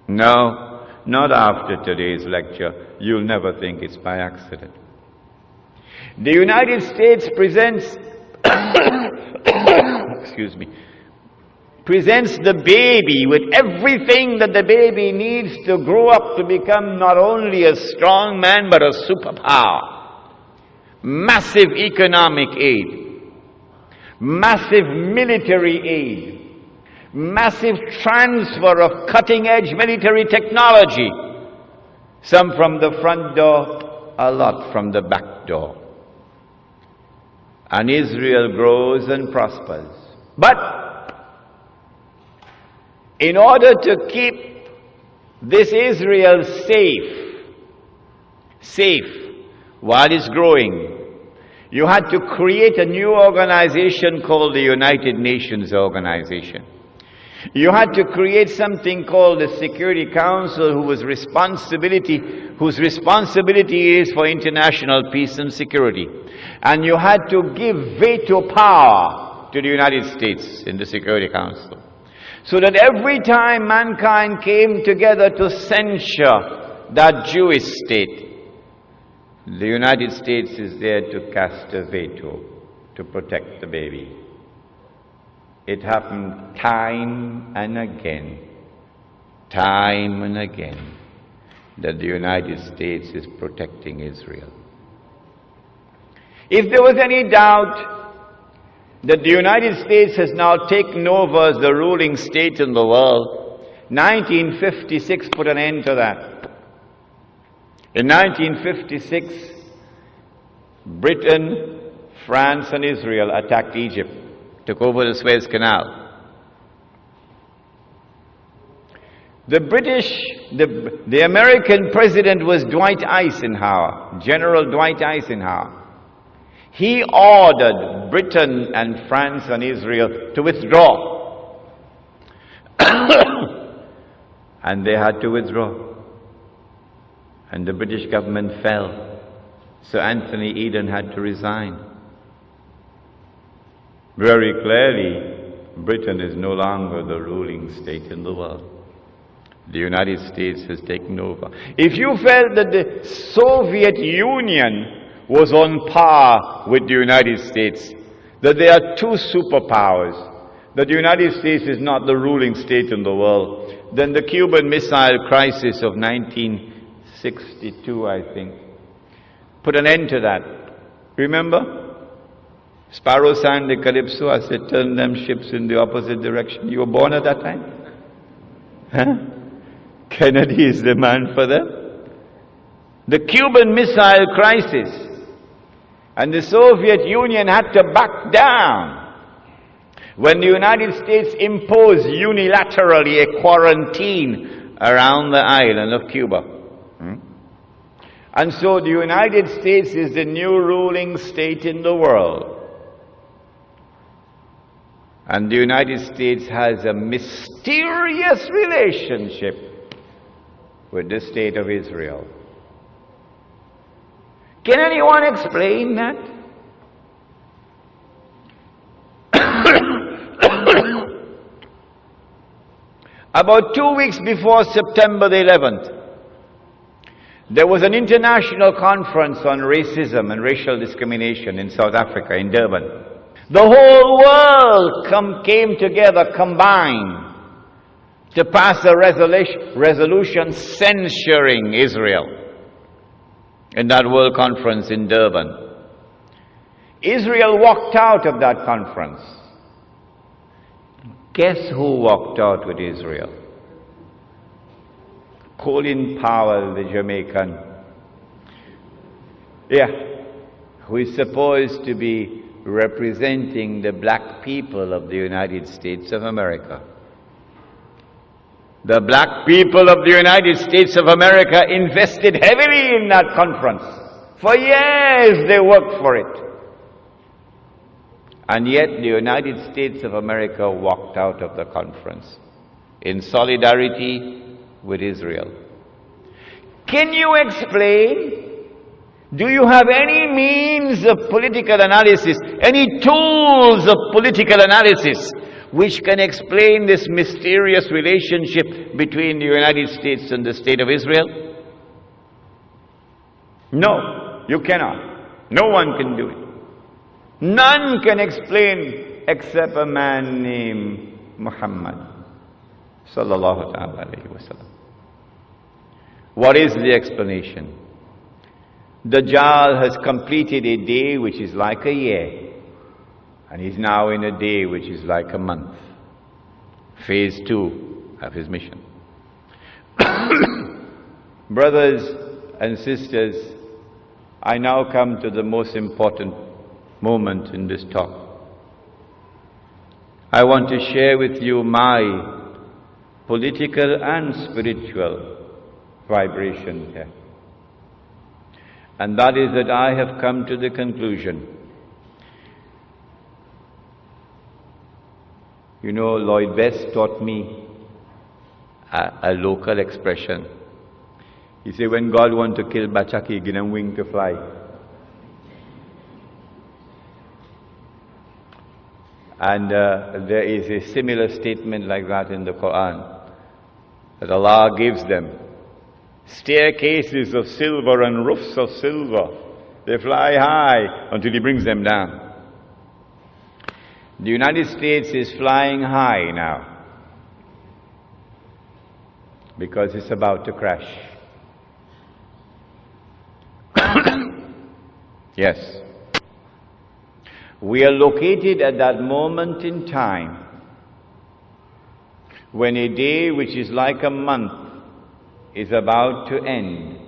No, not after today's lecture. You'll never think it's by accident. The United States presents excuse me, presents the baby with everything that the baby needs to grow up to become not only a strong man but a superpower. Massive economic aid, massive military aid, massive transfer of cutting-edge military technology, some from the front door, a lot from the back door. And Israel grows and prospers. But in order to keep this Israel safe while it's growing, you had to create a new organization called the United Nations Organization. You had to create something called the Security Council, whose responsibility is for international peace and security. And you had to give veto power to the United States in the Security Council. So that every time mankind came together to censure that Jewish state, the United States is there to cast a veto to protect the baby. It happened time and again, that the United States is protecting Israel. If there was any doubt that the United States has now taken over as the ruling state in the world, 1956 put an end to that. In 1956, Britain, France and Israel attacked Egypt, took over the Suez Canal. The American president was Dwight Eisenhower, General Dwight Eisenhower. He ordered Britain and France and Israel to withdraw. And they had to withdraw. And the British government fell. So Anthony Eden had to resign. Very clearly, Britain is no longer the ruling state in the world. The United States has taken over. If you felt that the Soviet Union was on par with the United States, that they are two superpowers, that the United States is not the ruling state in the world, then the Cuban Missile Crisis of 1962, I think, put an end to that. Remember? Sparrow sang the Calypso, I said, turn them ships in the opposite direction. You were born at that time? Huh? Kennedy is the man for them. The Cuban Missile Crisis. And the Soviet Union had to back down when the United States imposed unilaterally a quarantine around the island of Cuba. And so the United States is the new ruling state in the world. And the United States has a mysterious relationship with the state of Israel. Can anyone explain that? About 2 weeks before September the 11th, there was an international conference on racism and racial discrimination in South Africa, in Durban. The whole world came together, combined, to pass a resolution censuring Israel in that World Conference in Durban. Israel walked out of that conference. Guess who walked out with Israel? Colin Powell, the Jamaican. Who is supposed to be representing the black people of the United States of America. The black people of the United States of America invested heavily in that conference. For years they worked for it. And yet the United States of America walked out of the conference in solidarity with Israel. Can you explain? Do you have any means of political analysis, any tools of political analysis which can explain this mysterious relationship between the United States and the State of Israel? No, you cannot. No one can do it. None can explain except a man named Muhammad sallallahu alayhi wa sallam. What is the explanation? Dajjal has completed a day which is like a year, and he's now in a day which is like a month. Phase 2 of his mission. Brothers and sisters, I now come to the most important moment in this talk. I want to share with you my political and spiritual vibration here. And that is that I have come to the conclusion You know, Lloyd Best taught me a local expression. He said, when God wants to kill Bachaki, he give them wing to fly. And there is a similar statement like that in the Quran, that Allah gives them staircases of silver and roofs of silver. They fly high until He brings them down. The United States is flying high now because it's about to crash. Yes. We are located at that moment in time when a day which is like a month is about to end,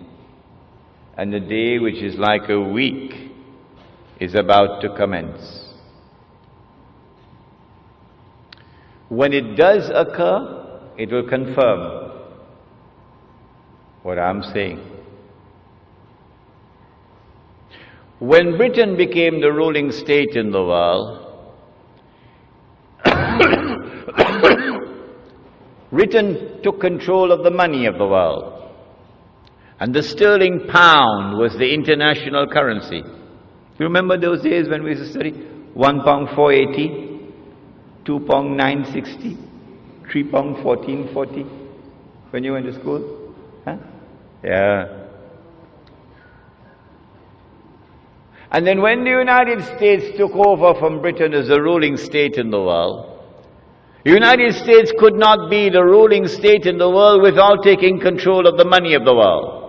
and a day which is like a week is about to commence. When it does occur, it will confirm what I'm saying. When Britain became the ruling state in the world, Britain took control of the money of the world. And the sterling pound was the international currency. You remember those days when we used to study? £1 480, £2 960, £3 1440 when you went to school? Huh? Yeah. And then when the United States took over from Britain as the ruling state in the world, the United States could not be the ruling state in the world without taking control of the money of the world.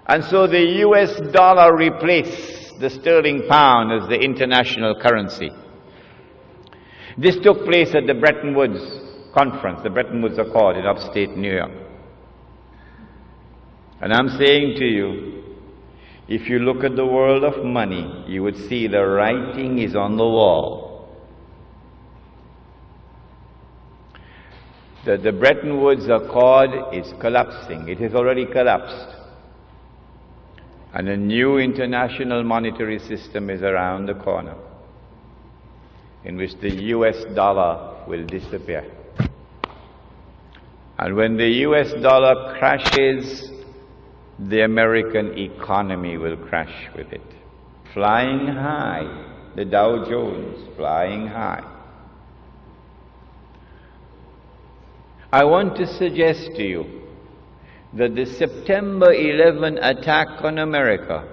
And so the US dollar replaced the sterling pound as the international currency. This took place at the Bretton Woods Conference, the Bretton Woods Accord in upstate New York. And I'm saying to you, if you look at the world of money, you would see the writing is on the wall. The Bretton Woods Accord is collapsing. It has already collapsed. And a new international monetary system is around the corner, in which the US dollar will disappear. And when the US dollar crashes, the American economy will crash with it. Flying high, the Dow Jones flying high. I want to suggest to you that the September 11 attack on America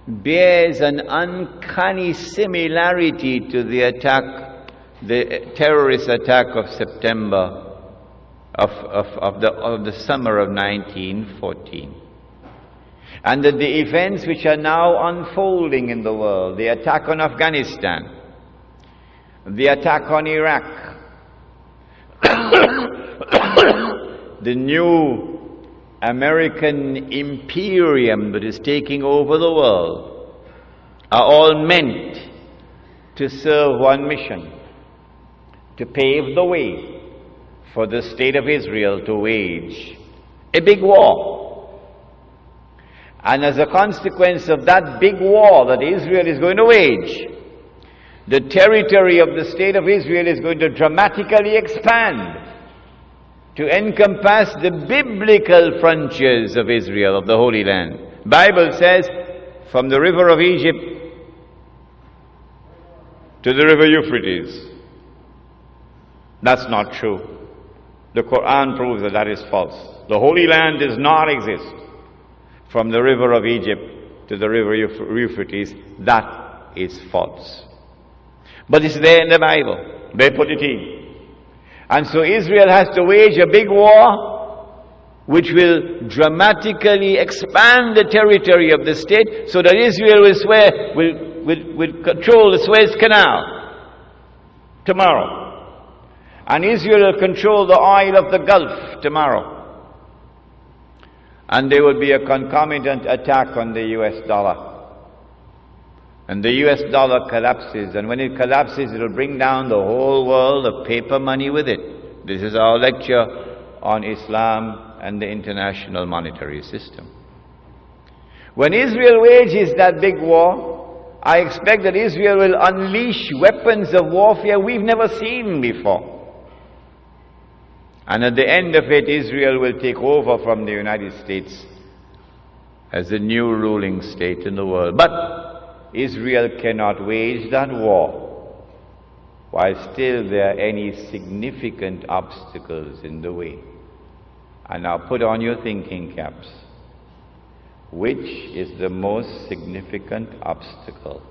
bears an uncanny similarity to the attack, the terrorist attack of September of the summer of 1914. And that the events which are now unfolding in the world, the attack on Afghanistan, the attack on Iraq, the new American imperium that is taking over the world, are all meant to serve one mission: to pave the way for the state of Israel to wage a big war. And as a consequence of that big war that Israel is going to wage, the territory of the state of Israel is going to dramatically expand to encompass the biblical frontiers of Israel, of the Holy Land. Bible says, from the river of Egypt to the river Euphrates. That's not true. The Quran proves that that is false. The Holy Land does not exist from the river of Egypt to the river Euphrates. That is false. But it's there in the Bible. They put it in. And so Israel has to wage a big war which will dramatically expand the territory of the state, so that Israel will control the Suez Canal tomorrow. And Israel will control the oil of the Gulf tomorrow. And there will be a concomitant attack on the US dollar. And the US dollar collapses, and when it collapses, it will bring down the whole world of paper money with it. This is our lecture on Islam and the international monetary system. When Israel wages that big war, I expect that Israel will unleash weapons of warfare we've never seen before. And at the end of it, Israel will take over from the United States as the new ruling state in the world. But Israel cannot wage that war while still there are any significant obstacles in the way. And now put on your thinking caps. Which is the most significant obstacle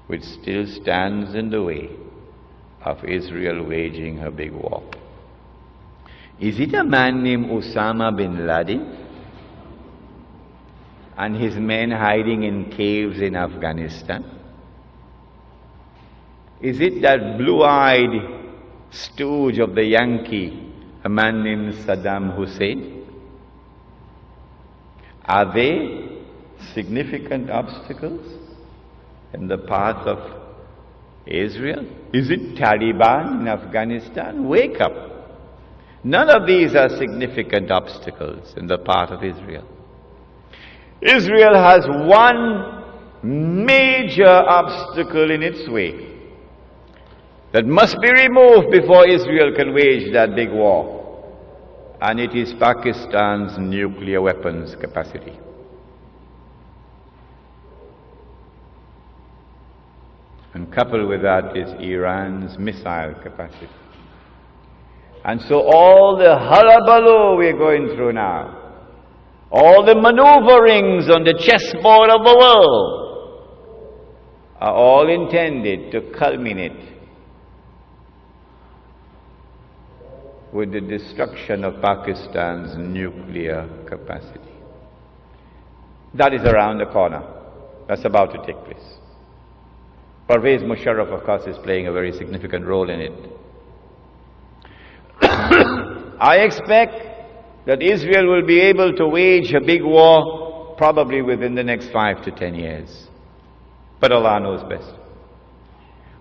which still stands in the way of Israel waging her big war? Is it a man named Osama bin Laden and his men hiding in caves in Afghanistan? Is it that blue-eyed stooge of the Yankee, a man named Saddam Hussein? Are they significant obstacles in the path of Israel? Is it Taliban in Afghanistan? Wake up. None of these are significant obstacles in the path of Israel. Israel has one major obstacle in its way that must be removed before Israel can wage that big war. And it is Pakistan's nuclear weapons capacity. And coupled with that is Iran's missile capacity. And so all the hullabaloo we're going through now, all the maneuverings on the chessboard of the world, are all intended to culminate with the destruction of Pakistan's nuclear capacity. That is around the corner. That's about to take place. Pervez Musharraf, of course, is playing a very significant role in it. I expect that Israel will be able to wage a big war probably within the next 5 to 10 years. But Allah knows best.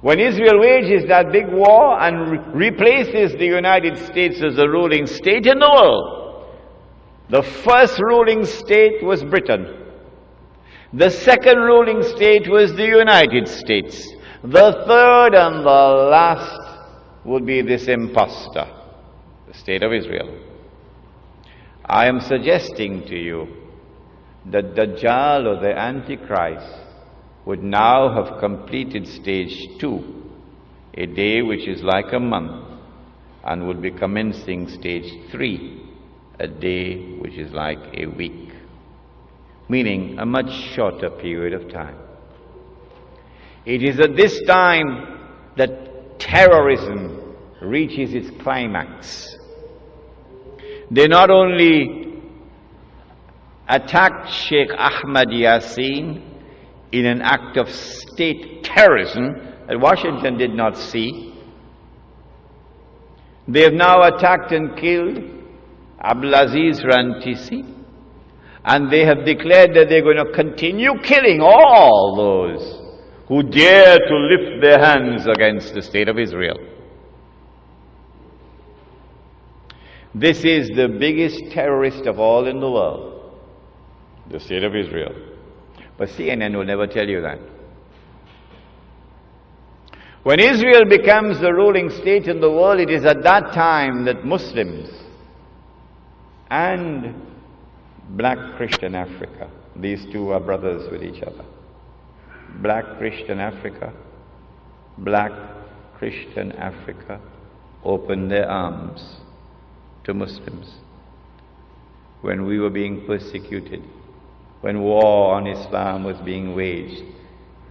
When Israel wages that big war and replaces the United States as the ruling state in the world, the first ruling state was Britain. The second ruling state was the United States. The third and the last would be this imposter, the state of Israel. I am suggesting to you that Dajjal or the Antichrist would now have completed stage 2, a day which is like a month, and would be commencing stage 3, a day which is like a week, meaning a much shorter period of time. It is at this time that terrorism reaches its climax. They not only attacked Sheikh Ahmad Yassin in an act of state terrorism that Washington did not see. They have now attacked and killed Abdulaziz Rantisi, and they have declared that they're going to continue killing all those who dare to lift their hands against the state of Israel. This is the biggest terrorist of all in the world, the state of Israel. But CNN will never tell you that. When Israel becomes the ruling state in the world, it is at that time that Muslims and black Christian Africa, these two are brothers with each other. Black Christian Africa, black Christian Africa opened their arms to Muslims when we were being persecuted, when war on Islam was being waged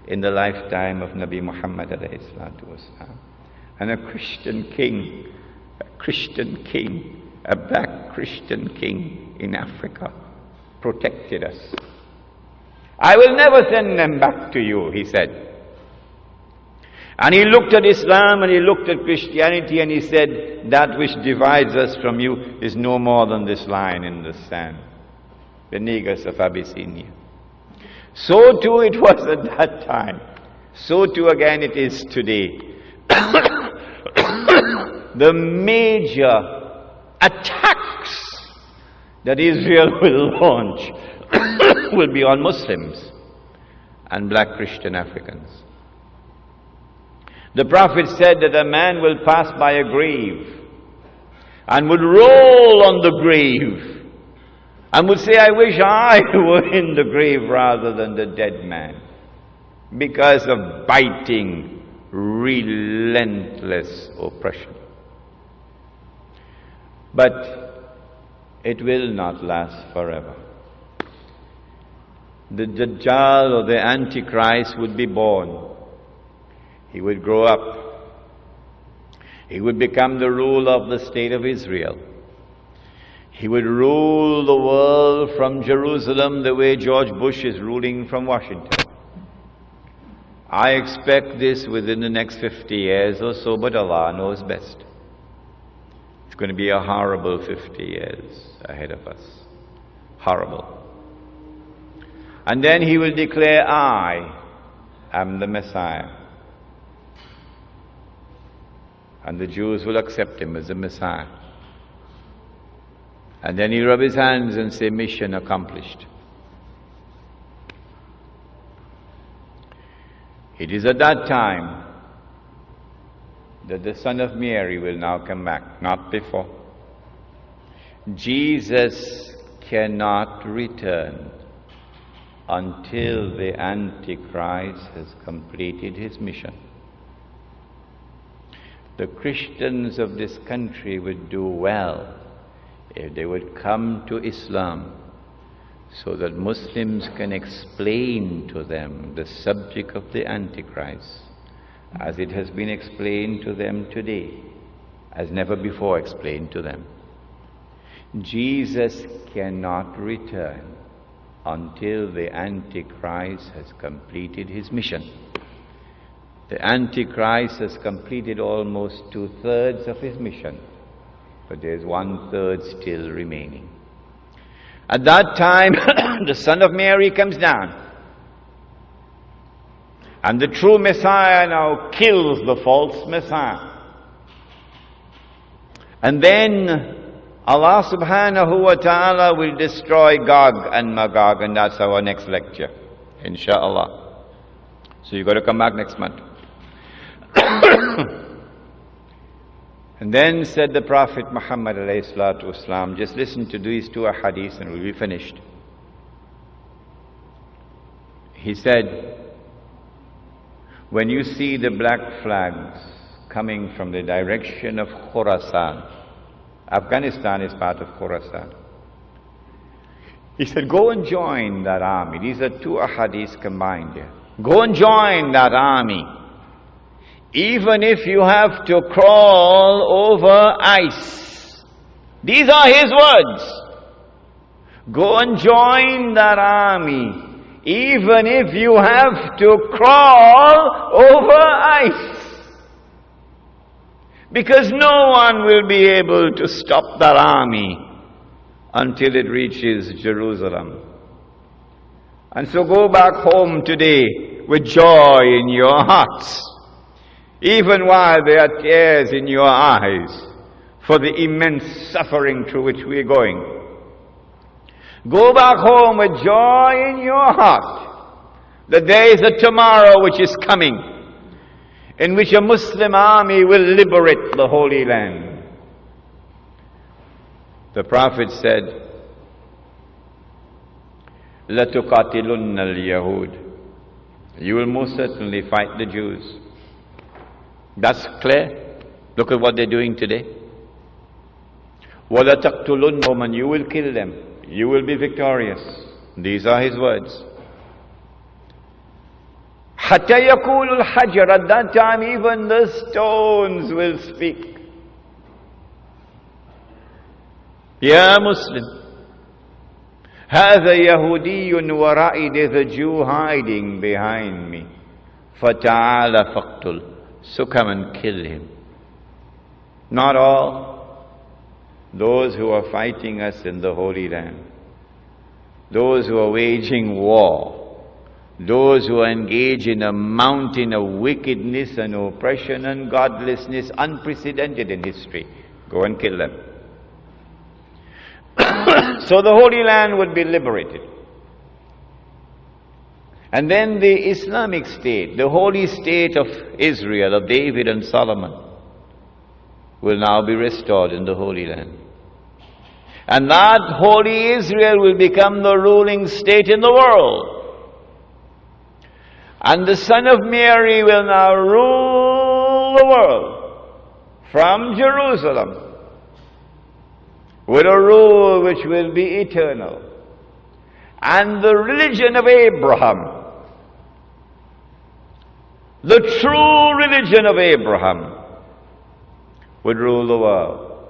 in the lifetime of Nabi Muhammad alayhi salatu wasalam. And a Christian king, a black Christian king in Africa protected us. I will never send them back to you, he said. And he looked at Islam and he looked at Christianity and he said, that which divides us from you is no more than this line in the sand, the Negus of Abyssinia. So too it was at that time. So too again it is today. The major attacks that Israel will launch will be on Muslims. and black Christian Africans. The Prophet said that a man will pass by a grave and would roll on the grave and would say, I wish I were in the grave rather than the dead man, because of biting, relentless oppression. But it will not last forever. The Dajjal, or the Antichrist, would be born. He would grow up. He would become the ruler of the state of Israel. He would rule the world from Jerusalem the way George Bush is ruling from Washington. I expect this within the next 50 years or so, but Allah knows best. It's going to be a horrible 50 years ahead of us. Horrible. And then he will declare, I am the Messiah. And the Jews will accept him as the Messiah. And then he'll rub his hands and say, mission accomplished. It is at that time that the Son of Mary will now come back, not before. Jesus cannot return until the Antichrist has completed his mission. The Christians of this country would do well if they would come to Islam, so that Muslims can explain to them the subject of the Antichrist as it has been explained to them today, as never before explained to them. Jesus cannot return until the Antichrist has completed his mission. The Antichrist has completed almost 2/3 of his mission, but there's 1/3 still remaining. At that time, the Son of Mary comes down, and the true Messiah now kills the false Messiah. And then Allah subhanahu wa ta'ala will destroy Gog and Magog, and that's our next lecture, inshaAllah. So you've got to come back next month. And then said the Prophet Muhammad alayhi salatu wasalam, just listen to these two ahadith and we'll be finished. He said, when you see the black flags coming from the direction of Khurasan, Afghanistan is part of Khurasan. He said, go and join that army. These are two ahadith combined here. Go and join that army, even if you have to crawl over ice. These are his words. Go and join that army, even if you have to crawl over ice. Because no one will be able to stop that army until it reaches Jerusalem. And so go back home today with joy in your hearts, even while there are tears in your eyes for the immense suffering through which we are going. Go back home with joy in your heart that there is a tomorrow which is coming, in which a Muslim army will liberate the Holy Land. The Prophet said, لَتُقَاتِلُنَّ الْيَهُودِ, you will most certainly fight the Jews. That's clear. Look at what they're doing today. وَلَتَقْتُلُنَّهُمْ, and you will kill them. You will be victorious. These are his words. حَتَّى يَقُولُ الْحَجَرُ, at that time even the stones will speak. Ya Muslim, هَذَا يَهُودِيٌّ وَرَائِي, there's a Jew hiding behind me. فَتَعَالَ فَاقْتُلْ, so come and kill him. Not all. Those who are fighting us in the Holy Land, those who are waging war, those who are engaged in a mountain of wickedness and oppression and godlessness unprecedented in history, go and kill them. So the Holy Land would be liberated. And then the Islamic state, the holy state of Israel, of David and Solomon, will now be restored in the Holy Land. And that holy Israel will become the ruling state in the world. And the Son of Mary will now rule the world from Jerusalem with a rule which will be eternal. And the religion of Abraham, the true religion of Abraham, would rule the world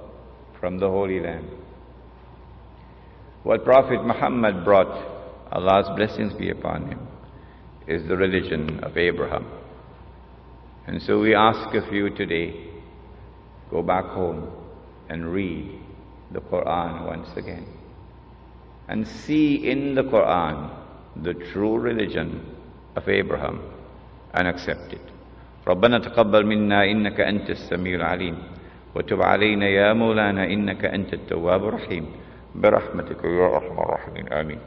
from the Holy Land. What Prophet Muhammad brought, Allah's blessings be upon him, is the religion of Abraham. And so we ask of you today, go back home and read the Quran once again, and see in the Quran the true religion of Abraham, and accept it. ربنا تقبل منا إنك أنت السميع العليم وتب علينا يا مولانا إنك أنت التواب الرحيم برحمتك يا أرحم الراحمين آمين.